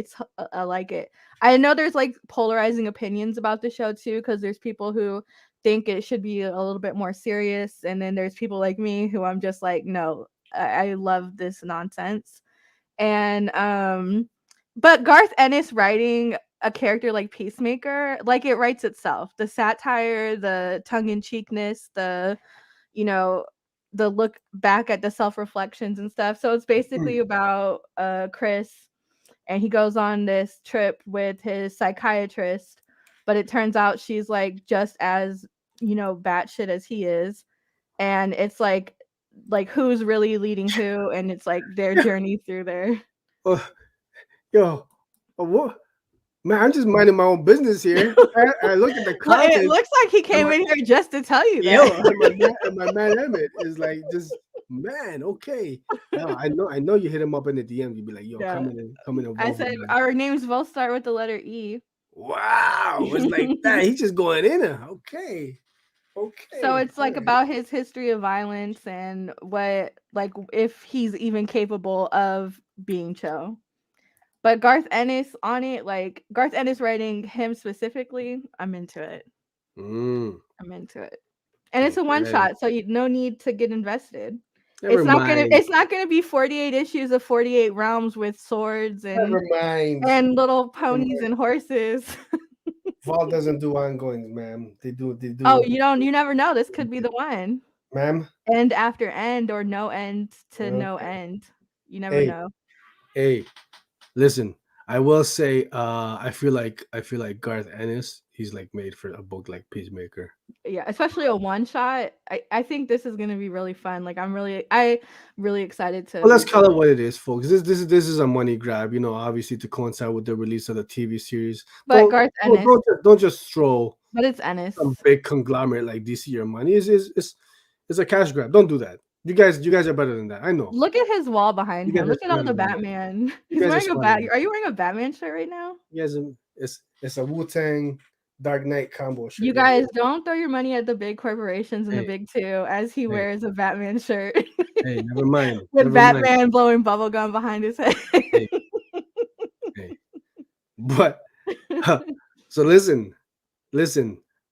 I like it. I know there's like polarizing opinions about the show too, because there's people who think it should be a little bit more serious, and then there's people like me who I'm just like, no, I love this nonsense. And but Garth Ennis writing a character like Peacemaker, like, it writes itself. The satire, the tongue-in-cheekness, you know, the look back at the self-reflections and stuff. So it's basically about Chris, and he goes on this trip with his psychiatrist, but it turns out she's like just as, batshit as he is. And it's like who's really leading who, and it's like their journey through there. Oh, yo, what? Man, I'm just minding my own business here. I look at the It comments, looks like he and came in here just to tell you yo, that. and my man Emmett is like, just, man, okay. No, I know you hit him up in the DM. You'd be like, yo, Yeah. come in and I vote for said me. our names both start with the letter E. Wow, it's like that. He's just going in there. Okay, So okay, it's all like right. about his history of violence and what, like, if he's even capable of being chill. But Garth Ennis on it, like Garth Ennis writing him specifically, I'm into it. Mm, I'm into it. And it's a one okay. shot, so you no need to get invested. Never mind. It's not gonna be 48 issues of 48 realms with swords Never mind. and little Never ponies mind. and horses. Vault doesn't do ongoings, ma'am. They do. They Oh, do. you never know. This could be the one. Ma'am. End after end, or no end to no Okay. end. You never Hey, know. hey. Listen, I will say, I feel like Garth Ennis. he's like made for a book like Peacemaker. Yeah, especially a one shot. I think this is gonna be really fun. Like I really excited to Well, let's read call this. it what it is, folks. This is a money grab, obviously to coincide with the release of the TV series. But Garth Ennis, Don't just throw but it's Ennis. some big conglomerate like DC your money. It's a cash grab. Don't do that. You guys are better than that. I know. Look at his wall behind You him. guys are Look at all smarter the than that. Batman. You He's guys are wearing a smarter bat. than Are that. you wearing a Batman shirt right now? You guys are, it's a Wu-Tang Dark Knight combo You shirt. There you guys go. don't throw your money at the big corporations and the Hey, big two as he hey, wears a Batman shirt hey, never mind. with Never mind. Batman blowing bubblegum behind his head. Hey, hey. But so listen.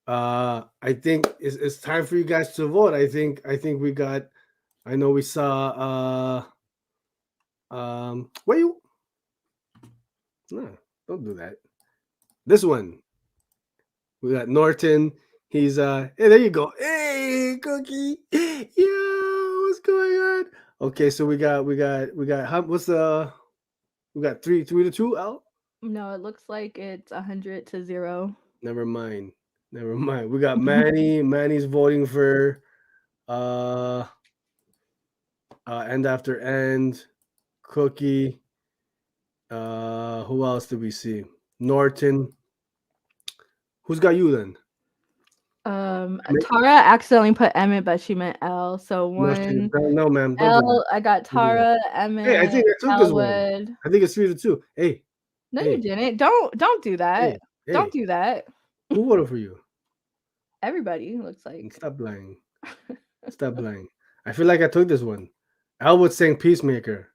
I think it's time for you guys to vote. I think we got. I know we saw. What you? No, don't do that. This one we got Norton. He's Hey, there you go. Hey, Cookie. Yo, what's going on? Okay, so we got. What's the? We got three to two. Al. No, it looks like it's 100-0. Never mind. Never mind. We got Manny. Manny's voting for uh end after end. Cookie. Who else did we see? Norton. Who's got you then? Emmett? Tara accidentally put Emmett, but she meant Elle. So No, she one no, ma'am. Don't do that. Elle, I got Don't do that. Tara, Hey, I Emmett, think I took this one. Elwood. I think it's 3-2. Hey, No, you hey, didn't. Don't do that. hey, Don't hey. do that. Who voted for you? Everybody looks And like. stop lying. Stop lying. I feel like I took this one. Elwood saying Peacemaker.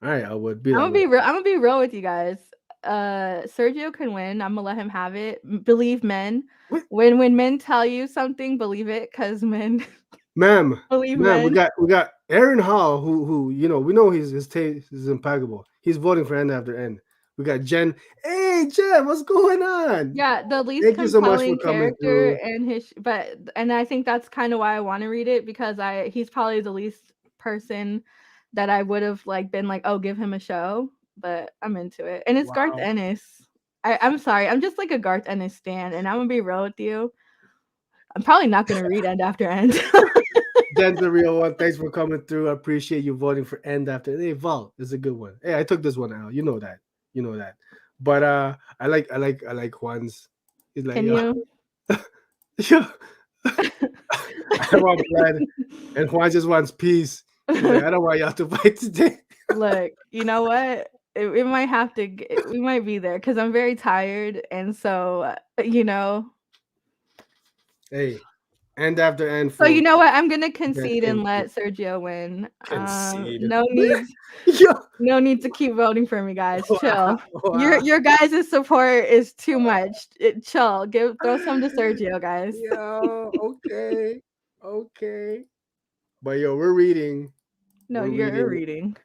All right, Elwood, be I'm that gonna way. be real. I'm gonna be real with you guys. Sergio can win. I'm gonna let him have it. Believe men. What? When men tell you something, believe it, cause men Ma'am, believe ma'am, we men. got we got Aaron Hall, who we know his taste is impeccable. He's voting for end after end. We got Jen. Hey Jen, what's going on? Yeah, the least Thank you so much for compelling coming character through. and and I think that's kind of why I want to read it because he's probably the least person that I would have like been like, oh, give him a show, but I'm into it. And it's Garth Wow. Ennis. I'm sorry, I'm just like a Garth Ennis stan, and I'm gonna be real with you. I'm probably not gonna read end after end. Jen's the real one. Thanks for coming through. I appreciate you voting for end after. Hey, Val is a good one. Hey, I took this one out. You know that. You know that. But I like Juan's. He's like, Can yo, you? yo, I want blood. And Juan just wants peace. He's like, I don't want y'all to fight today. Look, you know what? It might have to. We might be there because I'm very tired, and so Hey, end after end, So you folks. know what? I'm gonna You guys concede came and through. let Sergio win. Concede. No need, Yo, no need to keep voting for me, guys. wow, Chill. wow. Your guys' support is too much. Chill. Throw some to Sergio, guys. Yo, okay, okay. But yo, we're reading. No, We're you're reading, reading.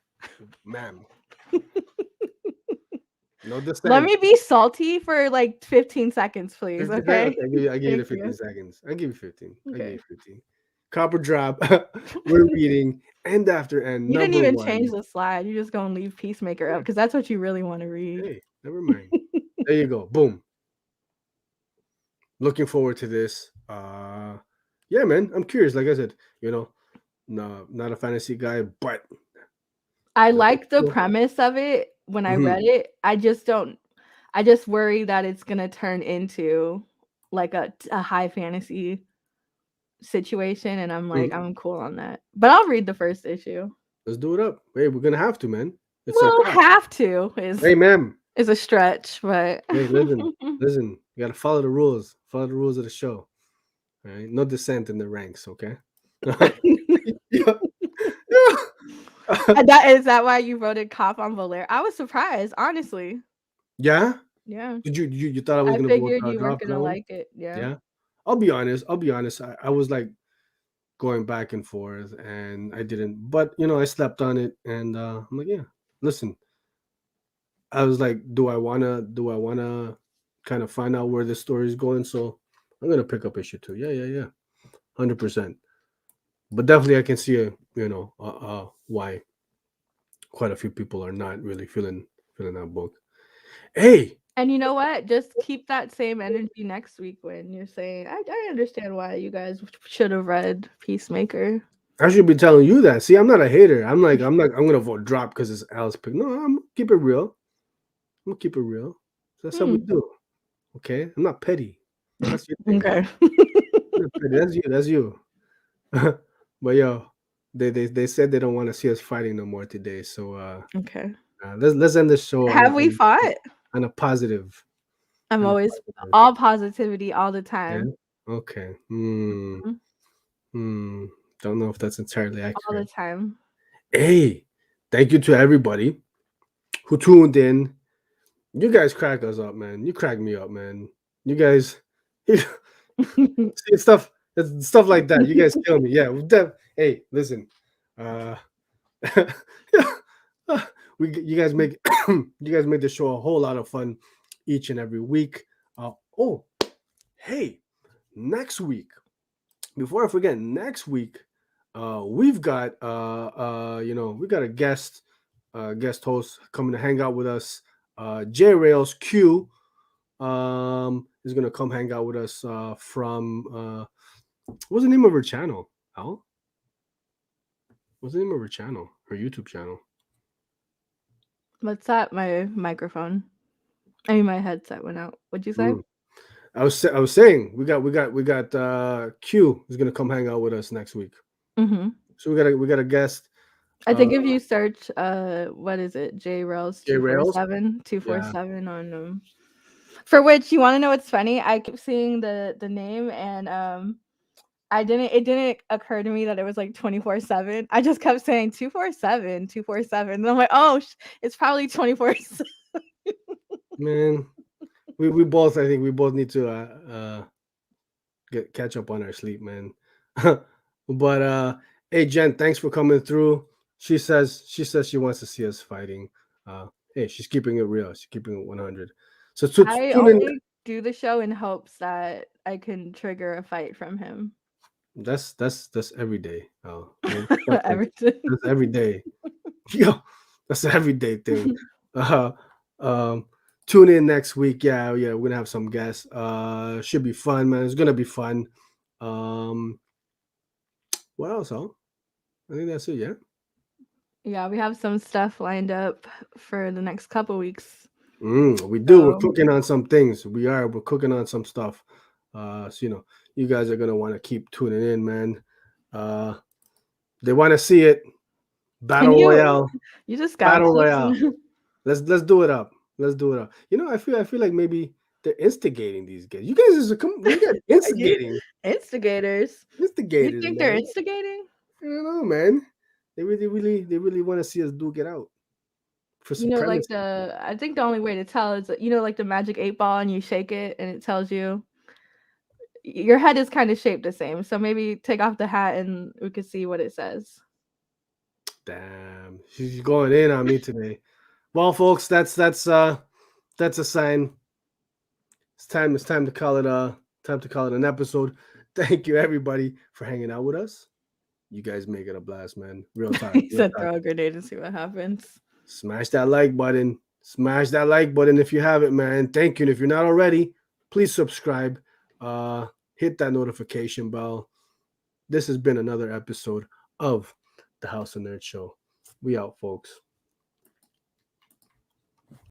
ma'am. No Let dissent. me be salty for like 15 seconds, please. 15 seconds. Okay. Okay, I give you the Thank 15 you. seconds. I give you 15. I give you Okay. 15. Copper drop. We're reading end after end. You didn't Number even change one. the slide. You just gonna leave Peacemaker up Yeah. because that's what you really want to read. Hey, never mind. There you go. Boom. Looking forward to this. Yeah, man. I'm curious. Like I said, no, not a fantasy guy, but I the like the picture. premise of it when I Mhm. read it. I just worry that it's gonna turn into like a high fantasy situation, and I'm like, Mhm. I'm cool on that. But I'll read the first issue. Let's do it up. Hey, we're gonna have to, man. It's a Well, cop. have to is Hey, ma'am. is a stretch, but Hey, listen. You gotta follow the rules. Follow the rules of the show. All right, no dissent in the ranks. Okay. Yeah. And that why you voted cop on Bolero? I was surprised, honestly. Yeah. Yeah, Did you thought I was I gonna vote figured you weren't draw for that gonna one? like it. Yeah. Yeah. I'll be honest. I'll be honest. I was like going back and forth, and I didn't. But I slept on it, and I'm like, yeah. Listen, I was like, do I wanna kind of find out where this story is going? So I'm gonna pick up issue 2. Yeah, yeah, yeah. 100%. But definitely, I can see why quite a few people are not really feeling that book. Hey, And you know what? Just keep that same energy next week when you're saying, I understand why you guys should have read Peacemaker. I should be telling you that. See, I'm not a hater. I'm gonna vote drop because it's Al's pick. No, I'm keep it real. I'm gonna keep it real. That's how we Hmm. do. Okay, I'm not petty. That's your thing. Okay. I'm not petty. That's you. That's you. But yo, they said they don't want to see us fighting no more today. So Okay. let's end the show Have we fought? on a positive. I'm On a always positive. all positivity all the Yeah. time. Okay. Mhm. Hmm. Don't know if that's entirely All the accurate. time. Hey, thank you to everybody who tuned in. You guys crack us up, man. You crack me up, man. You guys, see stuff like that. You guys kill me. Yeah. Hey, listen. Uh, you guys make you guys make the show a whole lot of fun each and every week. Oh, hey, next week, before I forget, next week, we've got we got a guest host coming to hang out with us. J Rails Q is gonna come hang out with us from what's the name of her channel? Al? What's the name of her channel? Her YouTube channel? What's that? My microphone. I mean, my headset went out. What'd you say? Mm. I was saying we got Q is gonna come hang out with us next week. Hmm. So we got a guest. I Uh, think if you search, what is it? J Rails J two four Rails. seven two four Yeah. seven on For which you want to know what's funny? I kept seeing the name and I didn't it didn't occur to me that it was like 24/7. I just kept saying 247, 247. And I'm like, "Oh, it's probably 24/7." Man, we both I think we both need to get catch up on our sleep, man. But hey Jen, thanks for coming through. She says she wants to see us fighting. Hey, she's keeping it real. She's keeping it 100. So I tune in. only do the show in hopes that I can trigger a fight from him. That's every day. Stuff like Everything. that's every day. Yo, that's an everyday thing. Uh, um, tune in next week. Yeah, we're gonna have some guests. Should be fun, man. It's gonna be fun. Um, what else? Huh? I think that's it. Yeah. Yeah, we have some stuff lined up for the next couple weeks. We do. We're So, cooking on some things. We are. We're cooking on some stuff. So you guys are gonna want to keep tuning in, man. Uh, they want to see it. can Battle Royale. you just got Battle this? Royale. Let's do it up. Let's do it up. I feel like maybe they're instigating these guys. You guys you guys You instigating instigators. You instigators, think they're man. instigating? I don't know, man. They really want to see us duke it out for Like supremacy. I think the only way to tell is like the magic 8 ball and you shake it and it tells you your head is kind of shaped the same. So maybe take off the hat and we could see what it says. Damn, she's going in on me today. Well, folks, that's a sign. It's time to call it an episode. Thank you everybody for hanging out with us. You guys make it a blast, man. Real talk. He Real said talk. throw a grenade and see what happens. Smash that like button. Smash that like button if you have it, man. Thank you. And if you're not already, please subscribe. Hit that notification bell. This has been another episode of the House of Nerd Show. We out, folks.